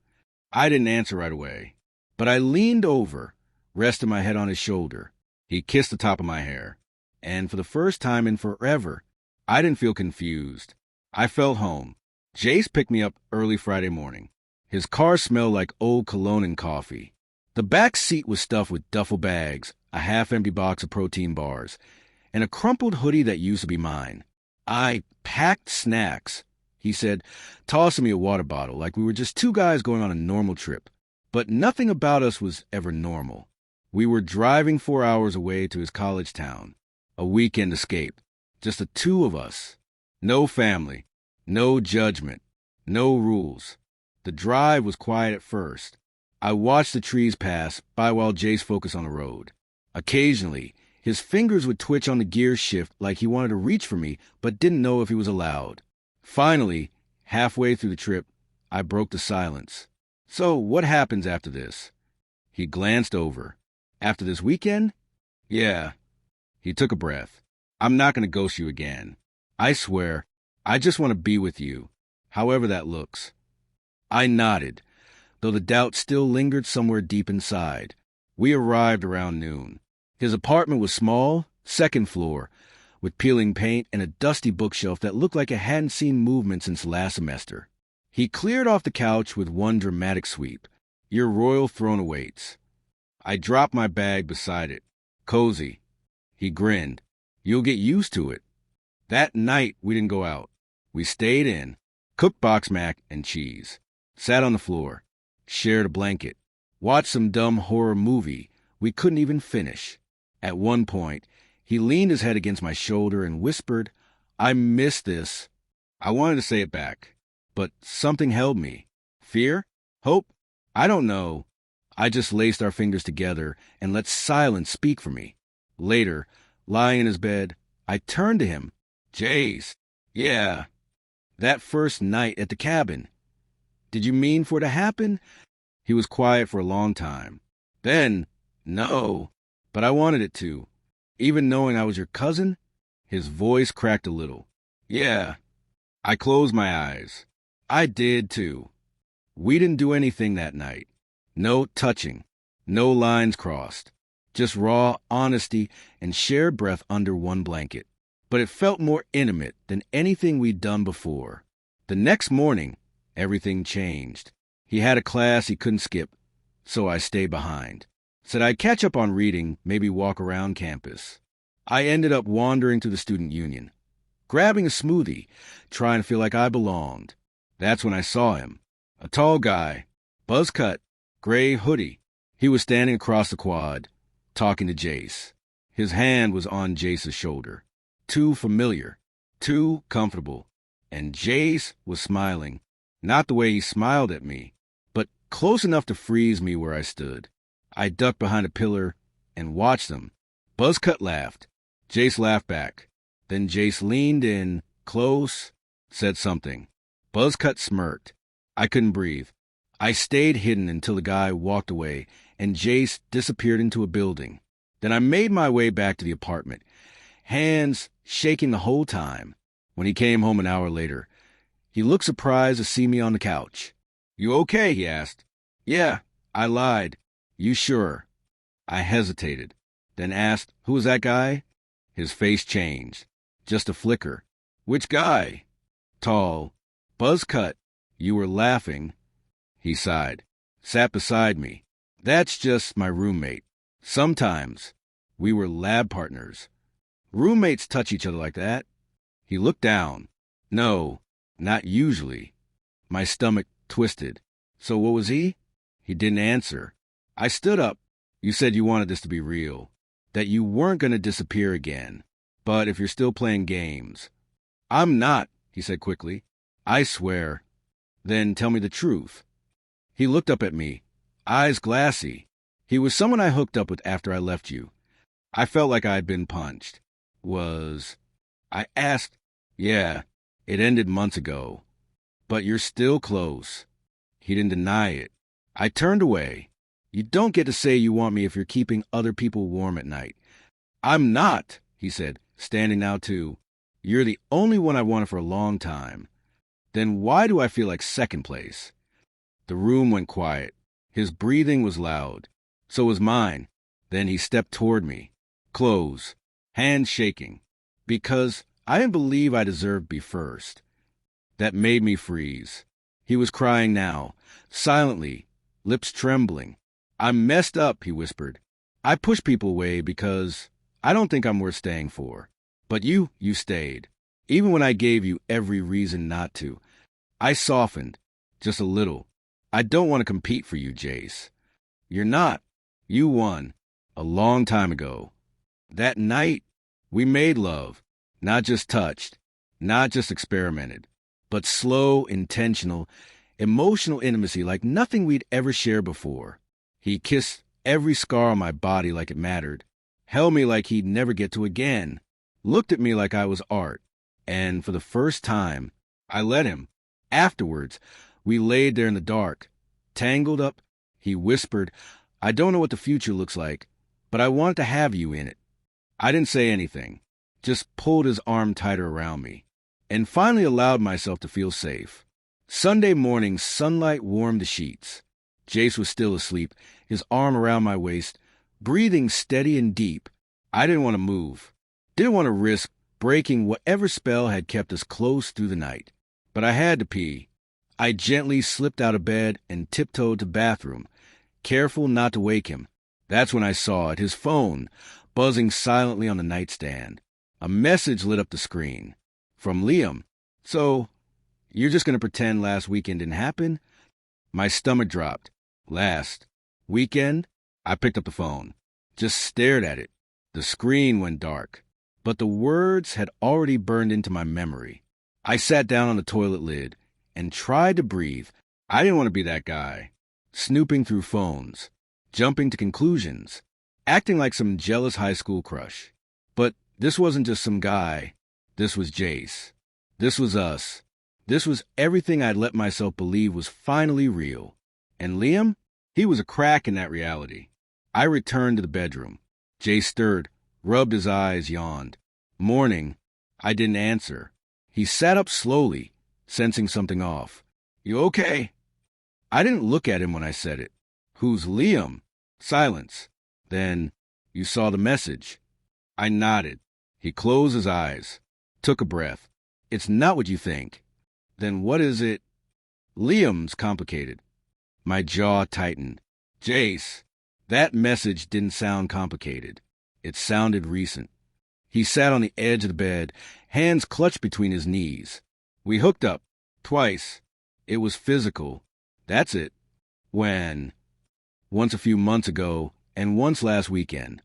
I didn't answer right away, but I leaned over, rested my head on his shoulder. He kissed the top of my hair, and for the first time in forever, I didn't feel confused. I felt home. Jace picked me up early Friday morning. His car smelled like old cologne and coffee. The back seat was stuffed with duffel bags, a half-empty box of protein bars, and a crumpled hoodie that used to be mine. "I packed snacks," he said, tossing me a water bottle like we were just two guys going on a normal trip. But nothing about us was ever normal. We were driving 4 hours away to his college town, a weekend escape, just the two of us. No family, no judgment, no rules. The drive was quiet at first. I watched the trees pass by while Jace focused on the road. Occasionally, his fingers would twitch on the gear shift like he wanted to reach for me but didn't know if he was allowed. Finally, halfway through the trip, I broke the silence. "So what happens after this?" He glanced over. "After this weekend?" "Yeah." He took a breath. "I'm not going to ghost you again. I swear, I just want to be with you, however that looks." I nodded, though the doubt still lingered somewhere deep inside. We arrived around noon. His apartment was small, second floor, with peeling paint and a dusty bookshelf that looked like it hadn't seen movement since last semester. He cleared off the couch with one dramatic sweep. "Your royal throne awaits." I dropped my bag beside it. "Cozy." He grinned. "You'll get used to it." That night, we didn't go out. We stayed in, cooked box mac and cheese, sat on the floor, shared a blanket, watched some dumb horror movie we couldn't even finish. At one point, he leaned his head against my shoulder and whispered, "I miss this." I wanted to say it back, but something held me. Fear? Hope? I don't know. I just laced our fingers together and let silence speak for me. Later, lying in his bed, I turned to him. "Jace, yeah, that first night at the cabin. Did you mean for it to happen?" He was quiet for a long time. Then, "No, but I wanted it to. Even knowing I was your cousin?" His voice cracked a little. "Yeah." I closed my eyes. I did, too. We didn't do anything that night. No touching. No lines crossed. Just raw honesty and shared breath under one blanket. But it felt more intimate than anything we'd done before. The next morning, everything changed. He had a class he couldn't skip, so I stayed behind. Said I'd catch up on reading, maybe walk around campus. I ended up wandering to the student union, grabbing a smoothie, trying to feel like I belonged. That's when I saw him. A tall guy, buzz cut, gray hoodie. He was standing across the quad, talking to Jace. His hand was on Jace's shoulder. Too familiar, too comfortable. And Jace was smiling. Not the way he smiled at me, but close enough to freeze me where I stood. I ducked behind a pillar and watched them. Buzzcut laughed. Jace laughed back. Then Jace leaned in, close, said something. Buzzcut smirked. I couldn't breathe. I stayed hidden until the guy walked away and Jace disappeared into a building. Then I made my way back to the apartment, hands shaking the whole time. When he came home an hour later, he looked surprised to see me on the couch. "You okay?" he asked. "Yeah, I lied. You sure?" I hesitated, then asked, "Who was that guy?" His face changed. Just a flicker. "Which guy?" "Tall. Buzz cut. You were laughing." He sighed. Sat beside me. "That's just my roommate. Sometimes. We were lab partners. Roommates touch each other like that." He looked down. "No, not usually." My stomach twisted. "So what was he?" He didn't answer. I stood up. "You said you wanted this to be real. That you weren't going to disappear again. But if you're still playing games." "I'm not," he said quickly. "I swear." "Then tell me the truth." He looked up at me, eyes glassy. He was someone I hooked up with after I left you. I felt like I had been punched. I asked. "Yeah, it ended months ago. But you're still close." He didn't deny it. I turned away. "You don't get to say you want me if you're keeping other people warm at night." "I'm not," he said, standing now too. "You're the only one I wanted for a long time." "Then why do I feel like second place?" The room went quiet. His breathing was loud. So was mine. Then he stepped toward me. Close. Hands shaking. Because I didn't believe I deserved to be first. That made me freeze. He was crying now, silently, lips trembling. "I'm messed up," he whispered. "I push people away because I don't think I'm worth staying for. But you stayed. Even when I gave you every reason not to." I softened, just a little. "I don't want to compete for you, Jace." "You're not. You won. A long time ago. That night, we made love. Not just touched. Not just experimented. But slow, intentional, emotional intimacy like nothing we'd ever shared before." He kissed every scar on my body like it mattered. Held me like he'd never get to again. Looked at me like I was art. And for the first time, I let him. Afterwards, we laid there in the dark, tangled up. He whispered, "I don't know what the future looks like, but I want to have you in it." I didn't say anything, just pulled his arm tighter around me, and finally allowed myself to feel safe. Sunday morning, sunlight warmed the sheets. Jace was still asleep, his arm around my waist, breathing steady and deep. I didn't want to move, didn't want to risk breaking whatever spell had kept us close through the night. But I had to pee. I gently slipped out of bed and tiptoed to the bathroom, careful not to wake him. That's when I saw it, his phone, buzzing silently on the nightstand. A message lit up the screen. From Liam. "So, you're just going to pretend last weekend didn't happen?" My stomach dropped. Last weekend, I picked up the phone, just stared at it. The screen went dark, but the words had already burned into my memory. I sat down on the toilet lid and tried to breathe. I didn't want to be that guy, snooping through phones, jumping to conclusions, acting like some jealous high school crush. But this wasn't just some guy. This was Jace. This was us. This was everything I'd let myself believe was finally real. And Liam? He was a crack in that reality. I returned to the bedroom. Jace stirred, rubbed his eyes, yawned. Morning. I didn't answer. He sat up slowly, sensing something off. You okay? I didn't look at him when I said it. Who's Liam? Silence. Then, you saw the message. I nodded. He closed his eyes, took a breath. It's not what you think. Then what is it? Liam's complicated. My jaw tightened. Jace, that message didn't sound complicated. It sounded recent. He sat on the edge of the bed, hands clutched between his knees. We hooked up. Twice. It was physical. That's it. When? Once a few months ago, and once last weekend.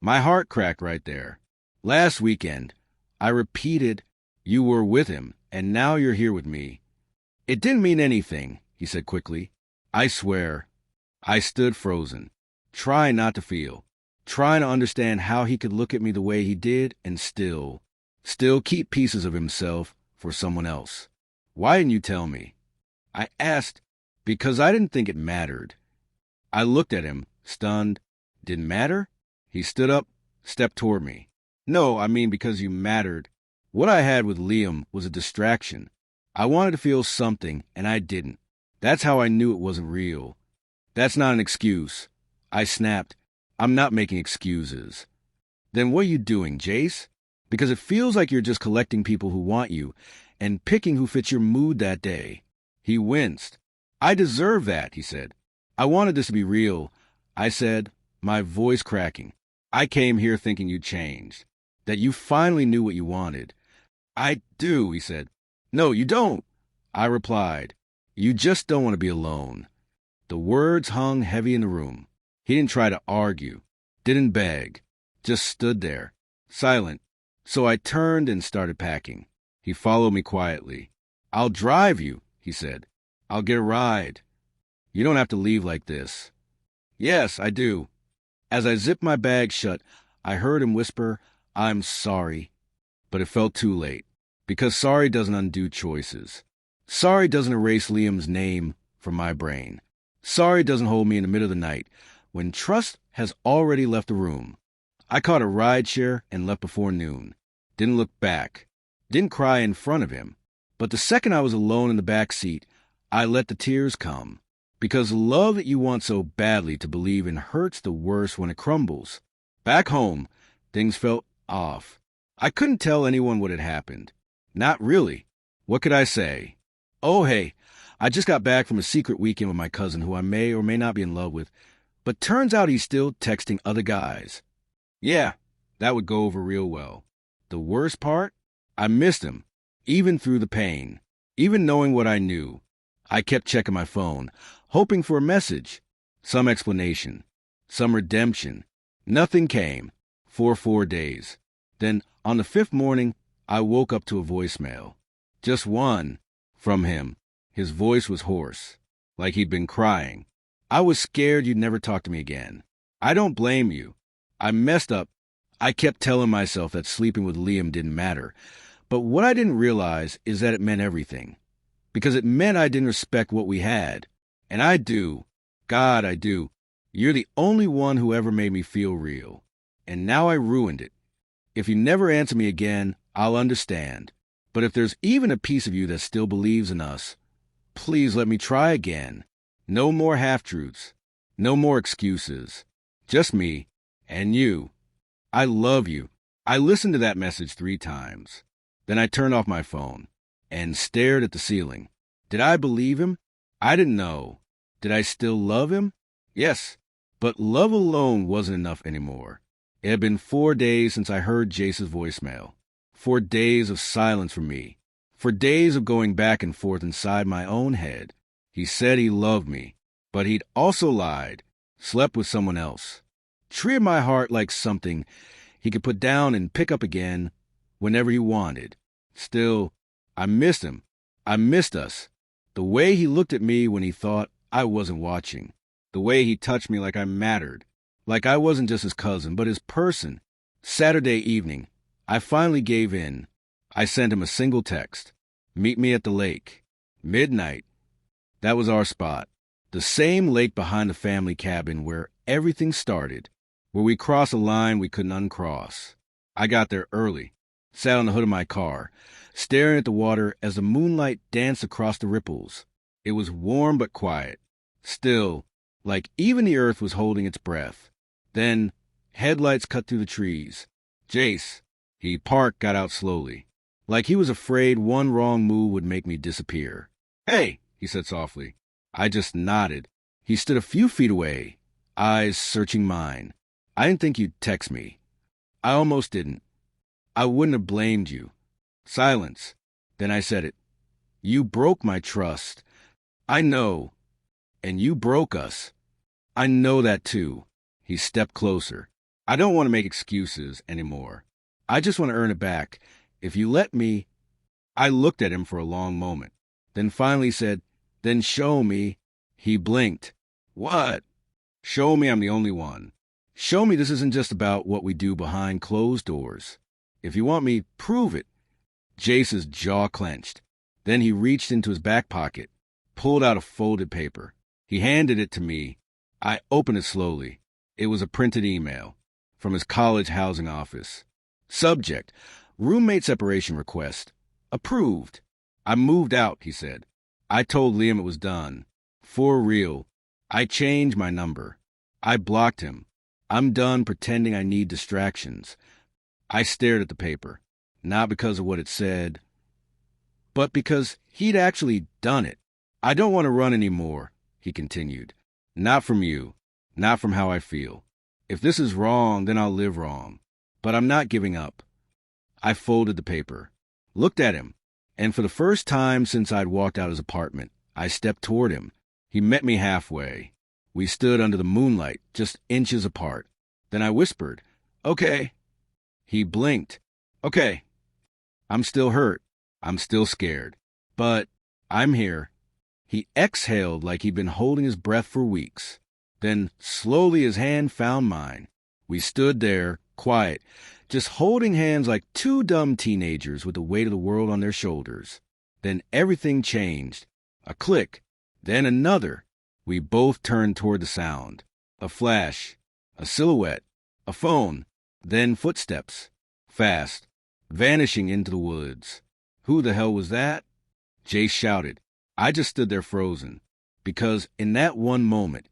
My heart cracked right there. Last weekend, I repeated, you were with him, and now you're here with me. It didn't mean anything, he said quickly. I swear. I stood frozen, trying not to feel, trying to understand how he could look at me the way he did and still keep pieces of himself for someone else. Why didn't you tell me? I asked, because I didn't think it mattered. I looked at him, stunned. Didn't matter? He stood up, stepped toward me. No, I mean because you mattered. What I had with Liam was a distraction. I wanted to feel something, and I didn't. That's how I knew it wasn't real. That's not an excuse. I snapped. I'm not making excuses. Then what are you doing, Jace? Because it feels like you're just collecting people who want you and picking who fits your mood that day. He winced. I deserve that, he said. I wanted this to be real. I said, my voice cracking. I came here thinking you'd changed, that you finally knew what you wanted. I do, he said. No, you don't, I replied. You just don't want to be alone. The words hung heavy in the room. He didn't try to argue, didn't beg, just stood there, silent. So I turned and started packing. He followed me quietly. I'll drive you, he said. I'll get a ride. You don't have to leave like this. Yes, I do. As I zipped my bag shut, I heard him whisper, I'm sorry. But it felt too late, because sorry doesn't undo choices. Sorry doesn't erase Liam's name from my brain. Sorry doesn't hold me in the middle of the night, when trust has already left the room. I caught a rideshare and left before noon. Didn't look back. Didn't cry in front of him. But the second I was alone in the back seat, I let the tears come. Because love that you want so badly to believe in hurts the worst when it crumbles. Back home, things felt off. I couldn't tell anyone what had happened. Not really. What could I say? Oh, hey, I just got back from a secret weekend with my cousin who I may or may not be in love with, but turns out he's still texting other guys. Yeah, that would go over real well. The worst part? I missed him, even through the pain. Even knowing what I knew, I kept checking my phone, hoping for a message, some explanation, some redemption. Nothing came for 4 days. Then, on the 5th morning, I woke up to a voicemail. Just one, from him. His voice was hoarse, like he'd been crying. I was scared you'd never talk to me again. I don't blame you. I messed up. I kept telling myself that sleeping with Liam didn't matter. But what I didn't realize is that it meant everything. Because it meant I didn't respect what we had. And I do. God, I do. You're the only one who ever made me feel real. And now I ruined it. If you never answer me again, I'll understand. But if there's even a piece of you that still believes in us, please let me try again. No more half-truths. No more excuses. Just me and you. I love you. I listened to that message 3 times. Then I turned off my phone and stared at the ceiling. Did I believe him? I didn't know. Did I still love him? Yes, but love alone wasn't enough anymore. It had been 4 days since I heard Jace's voicemail. 4 days of silence from me. 4 days of going back and forth inside my own head. He said he loved me, but he'd also lied, slept with someone else. Treated my heart like something he could put down and pick up again whenever he wanted. Still, I missed him. I missed us. The way he looked at me when he thought I wasn't watching. The way he touched me like I mattered. Like I wasn't just his cousin, but his person. Saturday evening, I finally gave in. I sent him a single text. Meet me at the lake. Midnight. That was our spot. The same lake behind the family cabin where everything started. Where we crossed a line we couldn't uncross. I got there early. Sat on the hood of my car, staring at the water as the moonlight danced across the ripples. It was warm but quiet. Still, like even the earth was holding its breath. Then, headlights cut through the trees. Jace. He parked, got out slowly. Like he was afraid one wrong move would make me disappear. Hey, he said softly. I just nodded. He stood a few feet away, eyes searching mine. I didn't think you'd text me. I almost didn't. I wouldn't have blamed you. Silence. Then I said it. You broke my trust. I know. And you broke us. I know that too. He stepped closer. I don't want to make excuses anymore. I just want to earn it back. If you let me. I looked at him for a long moment, then finally said, then show me. He blinked. What? Show me I'm the only one. Show me this isn't just about what we do behind closed doors. If you want me, prove it. Jace's jaw clenched. Then he reached into his back pocket, pulled out a folded paper. He handed it to me. I opened it slowly. It was a printed email from his college housing office. Subject, roommate separation request. Approved. I moved out, he said. I told Liam it was done. For real. I changed my number. I blocked him. I'm done pretending I need distractions. I stared at the paper, not because of what it said, but because he'd actually done it. I don't want to run anymore, he continued. Not from you, not from how I feel. If this is wrong, then I'll live wrong. But I'm not giving up. I folded the paper, looked at him, and for the first time since I'd walked out his apartment, I stepped toward him. He met me halfway. We stood under the moonlight, just inches apart. Then I whispered, okay. He blinked. Okay. I'm still hurt. I'm still scared. But I'm here. He exhaled like he'd been holding his breath for weeks. Then slowly his hand found mine. We stood there, quiet, just holding hands like two dumb teenagers with the weight of the world on their shoulders. Then everything changed. A click. Then another. We both turned toward the sound. A flash. A silhouette. A phone. Then footsteps. Fast. Vanishing into the woods. Who the hell was that? Jace shouted. I just stood there frozen. Because in that one moment,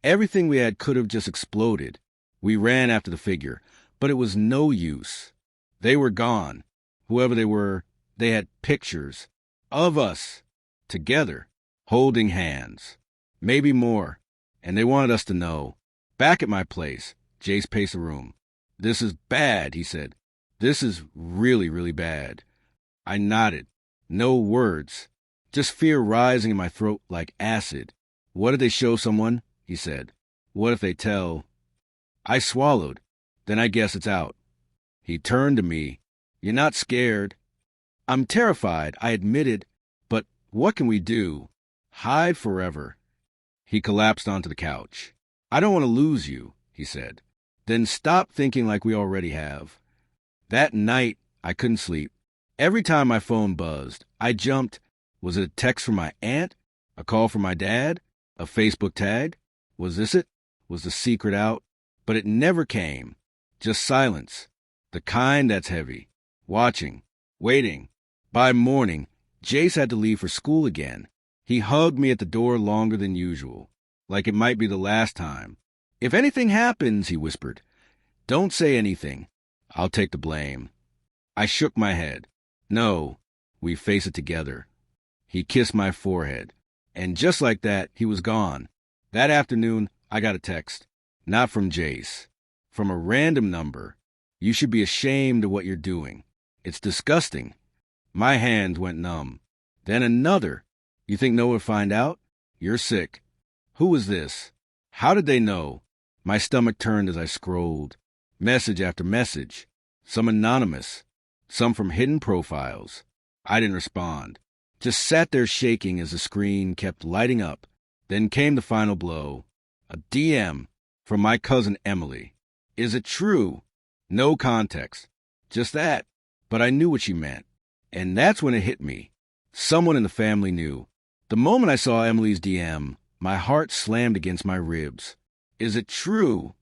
everything we had could have just exploded. We ran after the figure, but it was no use. They were gone. Whoever they were, they had pictures of us together, holding hands. Maybe more. And they wanted us to know. Back at my place, Jace paced the room. This is bad, he said. This is really, really bad. I nodded. No words. Just fear rising in my throat like acid. What if they show someone? He said. What if they tell? I swallowed. Then I guess it's out. He turned to me. You're not scared. I'm terrified, I admitted. But what can we do? Hide forever. He collapsed onto the couch. I don't want to lose you, he said. Then stop thinking like we already have. That night, I couldn't sleep. Every time my phone buzzed, I jumped. Was it a text from my aunt? A call from my dad? A Facebook tag? Was this it? Was the secret out? But it never came. Just silence. The kind that's heavy. Watching. Waiting. By morning, Jace had to leave for school again. He hugged me at the door longer than usual, like it might be the last time. If anything happens, he whispered, don't say anything. I'll take the blame. I shook my head. No, we face it together. He kissed my forehead. And just like that, he was gone. That afternoon, I got a text. Not from Jace. From a random number. You should be ashamed of what you're doing. It's disgusting. My hands went numb. Then another. You think no one would find out? You're sick. Who was this? How did they know? My stomach turned as I scrolled. Message after message. Some anonymous. Some from hidden profiles. I didn't respond. Just sat there shaking as the screen kept lighting up. Then came the final blow. A DM from my cousin Emily. Is it true? No context. Just that. But I knew what she meant. And that's when it hit me. Someone in the family knew. The moment I saw Emily's DM, my heart slammed against my ribs. Is it true?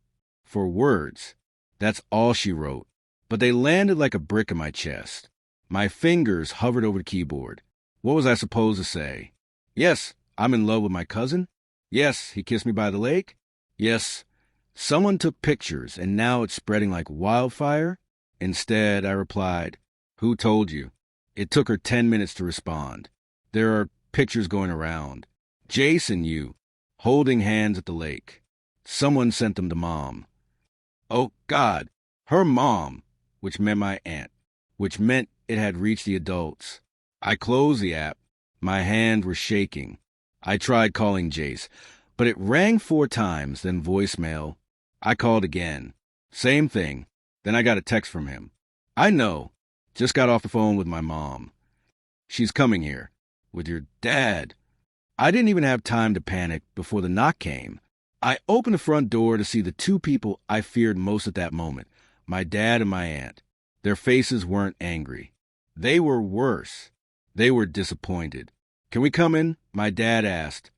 For words. That's all she wrote. But they landed like a brick in my chest. My fingers hovered over the keyboard. What was I supposed to say? Yes, I'm in love with my cousin. Yes, he kissed me by the lake. Yes, someone took pictures and now it's spreading like wildfire. Instead, I replied, who told you? It took her 10 minutes to respond. There are pictures going around. Jace and you, holding hands at the lake. Someone sent them to Mom. Oh, God, her mom, which meant my aunt, which meant it had reached the adults. I closed the app. My hands were shaking. I tried calling Jace, but it rang 4 times, then voicemail. I called again. Same thing. Then I got a text from him. I know. Just got off the phone with my mom. She's coming here. With your dad. I didn't even have time to panic before the knock came. I opened the front door to see the 2 people I feared most at that moment, my dad and my aunt. Their faces weren't angry. They were worse. They were disappointed. Can we come in? My dad asked.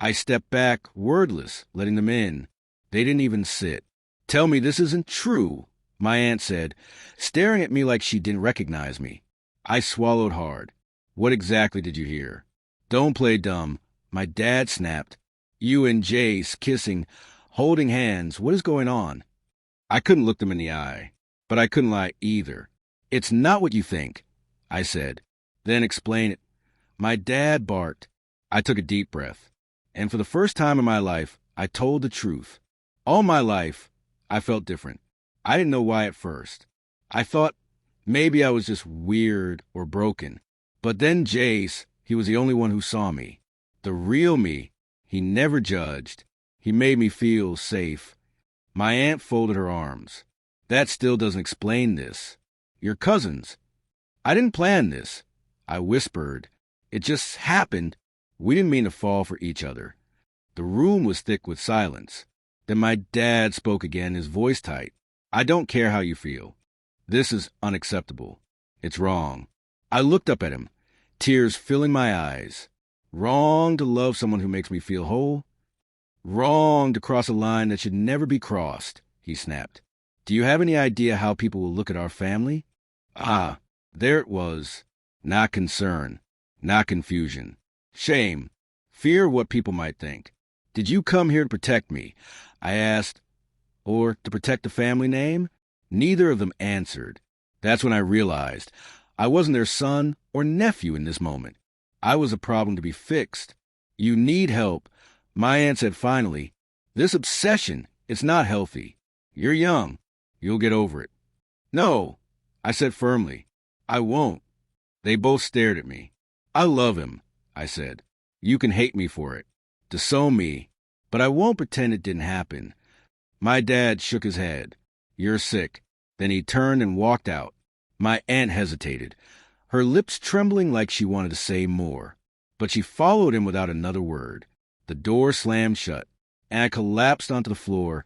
I stepped back, wordless, letting them in. They didn't even sit. Tell me this isn't true, my aunt said, staring at me like she didn't recognize me. I swallowed hard. What exactly did you hear? Don't play dumb. My dad snapped. You and Jace kissing, holding hands. What is going on? I couldn't look them in the eye, but I couldn't lie either. It's not what you think, I said. Then explain it. My dad barked. I took a deep breath. And for the first time in my life, I told the truth. All my life, I felt different. I didn't know why at first. I thought maybe I was just weird or broken. But then Jace, he was the only one who saw me. The real me. He never judged. He made me feel safe. My aunt folded her arms. That still doesn't explain this. You're cousins. I didn't plan this. I whispered. It just happened. We didn't mean to fall for each other. The room was thick with silence. Then my dad spoke again, his voice tight. I don't care how you feel. This is unacceptable. It's wrong. I looked up at him, tears filling my eyes. Wrong to love someone who makes me feel whole. Wrong to cross a line that should never be crossed, he snapped. Do you have any idea how people will look at our family? Ah, there it was. Not concern, not confusion. Shame, fear what people might think. Did you come here to protect me? I asked. Or to protect the family name? Neither of them answered. That's when I realized I wasn't their son or nephew in this moment. I was a problem to be fixed. You need help. My aunt said finally, this obsession, it's not healthy. You're young. You'll get over it. No, I said firmly. I won't. They both stared at me. I love him, I said. You can hate me for it. Disown me. But I won't pretend it didn't happen. My dad shook his head. You're sick. Then he turned and walked out. My aunt hesitated, her lips trembling like she wanted to say more. But she followed him without another word. The door slammed shut, and I collapsed onto the floor,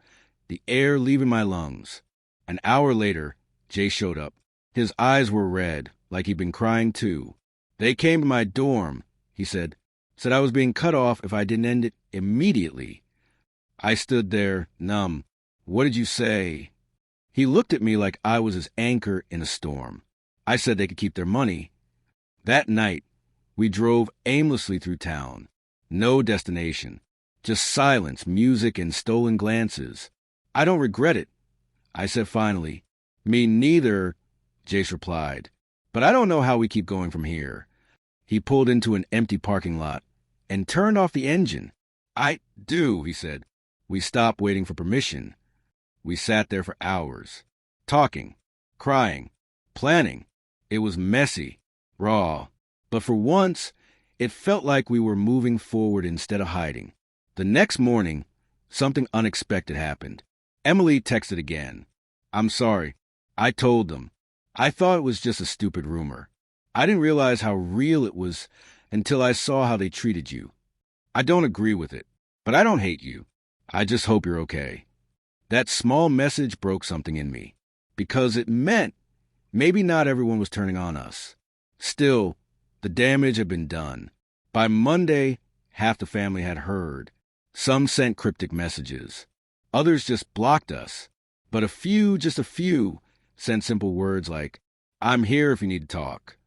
the air leaving my lungs. An hour later, Jay showed up. His eyes were red, like he'd been crying too. They came to my dorm, he said. Said I was being cut off if I didn't end it immediately. I stood there, numb. What did you say? He looked at me like I was his anchor in a storm. I said they could keep their money. That night, we drove aimlessly through town. No destination. Just silence, music, and stolen glances. I don't regret it, I said finally. Me neither, Jace replied. But I don't know how we keep going from here. He pulled into an empty parking lot and turned off the engine. I do, he said. We stopped waiting for permission. We sat there for hours, talking, crying, planning. It was messy, raw, but for once, It felt like we were moving forward instead of hiding. The next morning, something unexpected happened. Emily texted again. "I'm sorry. I told them. I thought it was just a stupid rumor. I didn't realize how real it was until I saw how they treated you. I don't agree with it, but I don't hate you. I just hope you're okay." That small message broke something in me, because it meant maybe not everyone was turning on us. Still, the damage had been done. By Monday, half the family had heard. Some sent cryptic messages. Others just blocked us. But a few, just a few, sent simple words like, "I'm here if you need to talk."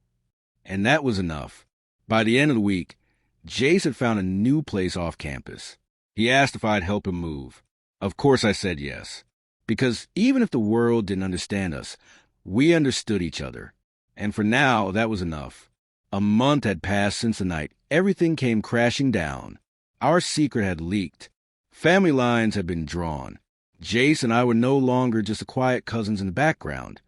And that was enough. By the end of the week, Jace had found a new place off campus. He asked if I'd help him move. Of course I said yes. Because even if the world didn't understand us, we understood each other. And for now, that was enough. A month had passed since the night everything came crashing down. Our secret had leaked. Family lines had been drawn. Jace and I were no longer just the quiet cousins in the background.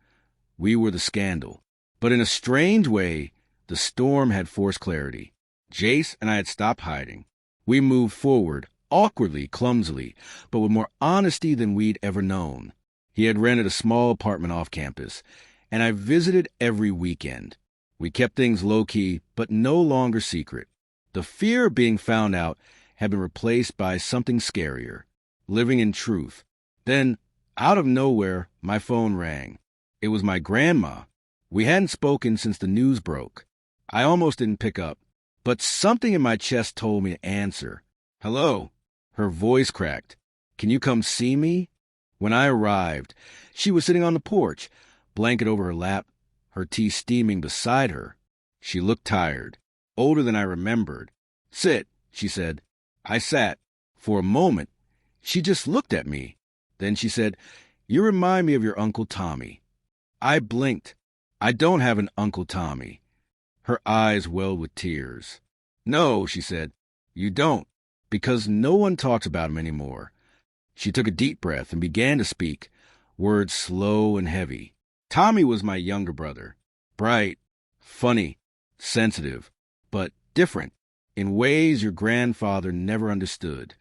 We were the scandal. But in a strange way, the storm had forced clarity. Jace and I had stopped hiding. We moved forward, awkwardly, clumsily, but with more honesty than we'd ever known. He had rented a small apartment off campus, and I visited every weekend. We kept things low-key, but no longer secret. The fear of being found out had been replaced by something scarier, living in truth. Then, out of nowhere, my phone rang. It was my grandma. We hadn't spoken since the news broke. I almost didn't pick up, but something in my chest told me to answer. "Hello." Her voice cracked. "Can you come see me?" When I arrived, she was sitting on the porch, blanket over her lap, her tea steaming beside her. She looked tired, older than I remembered. "Sit," she said. I sat. For a moment, she just looked at me. Then she said, "You remind me of your Uncle Tommy." I blinked. "I don't have an Uncle Tommy." Her eyes welled with tears. "No," she said, "you don't, because no one talks about him anymore." She took a deep breath and began to speak, words slow and heavy. "Tommy was my younger brother. Bright, funny, sensitive, but different, in ways your grandfather never understood."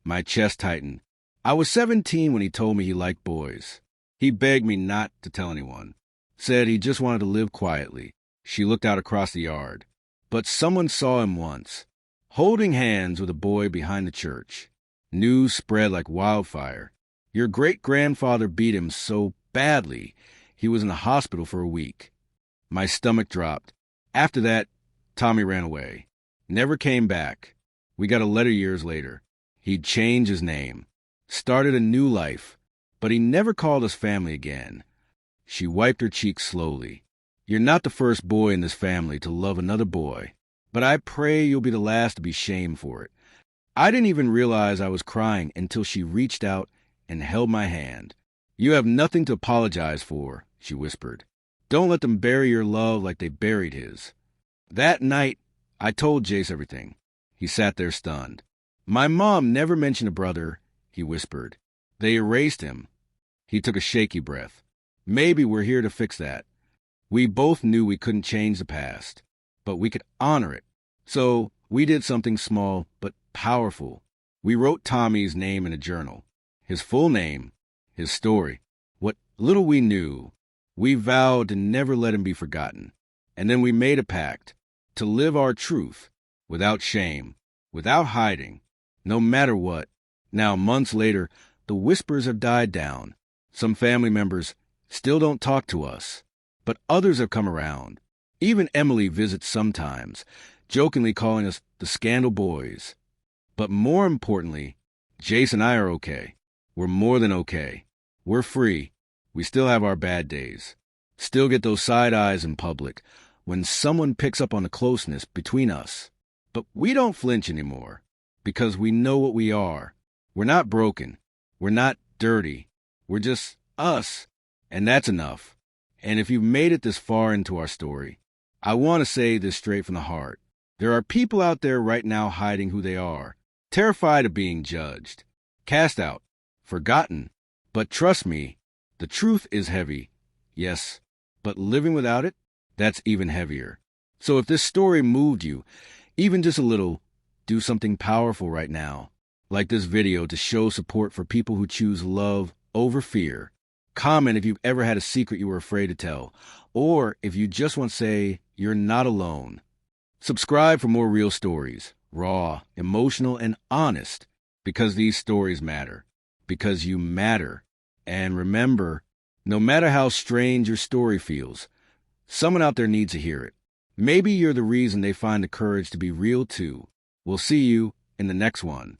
My chest tightened. I was 17 when he told me he liked boys. He begged me not to tell anyone. Said he just wanted to live quietly. She looked out across the yard. But someone saw him once, holding hands with a boy behind the church. News spread like wildfire. Your great-grandfather beat him so badly, he was in the hospital for a week. My stomach dropped. After that, Tommy ran away. Never came back. We got a letter years later. He'd changed his name, started a new life, but he never called us family again. She wiped her cheek slowly. "You're not the first boy in this family to love another boy, but I pray you'll be the last to be shamed for it." I didn't even realize I was crying until she reached out and held my hand. "You have nothing to apologize for," she whispered. "Don't let them bury your love like they buried his." That night, I told Jace everything. He sat there stunned. "My mom never mentioned a brother," he whispered. "They erased him." He took a shaky breath. "Maybe we're here to fix that." We both knew we couldn't change the past, but we could honor it. So we did something small but powerful. We wrote Tommy's name in a journal. His full name, his story, what little we knew. We vowed to never let him be forgotten. And then we made a pact to live our truth, without shame, without hiding, no matter what. Now, months later, the whispers have died down. Some family members still don't talk to us, but others have come around. Even Emily visits sometimes, jokingly calling us the Scandal Boys. But more importantly, Jace and I are okay. We're more than okay. We're free. We still have our bad days. Still get those side eyes in public when someone picks up on the closeness between us. But we don't flinch anymore, because we know what we are. We're not broken. We're not dirty. We're just us. And that's enough. And if you've made it this far into our story, I want to say this straight from the heart. There are people out there right now hiding who they are, terrified of being judged, cast out, forgotten. But trust me, the truth is heavy. Yes, but living without it, that's even heavier. So if this story moved you, Even just a little, do something powerful right now, like this video to show support for people who choose love over fear. Comment if you've ever had a secret you were afraid to tell, or if you just want to say you're not alone. Subscribe for more real stories, raw, emotional, and honest, because these stories matter, because you matter. And remember, no matter how strange your story feels, someone out there needs to hear it. Maybe you're the reason they find the courage to be real too. We'll see you in the next one.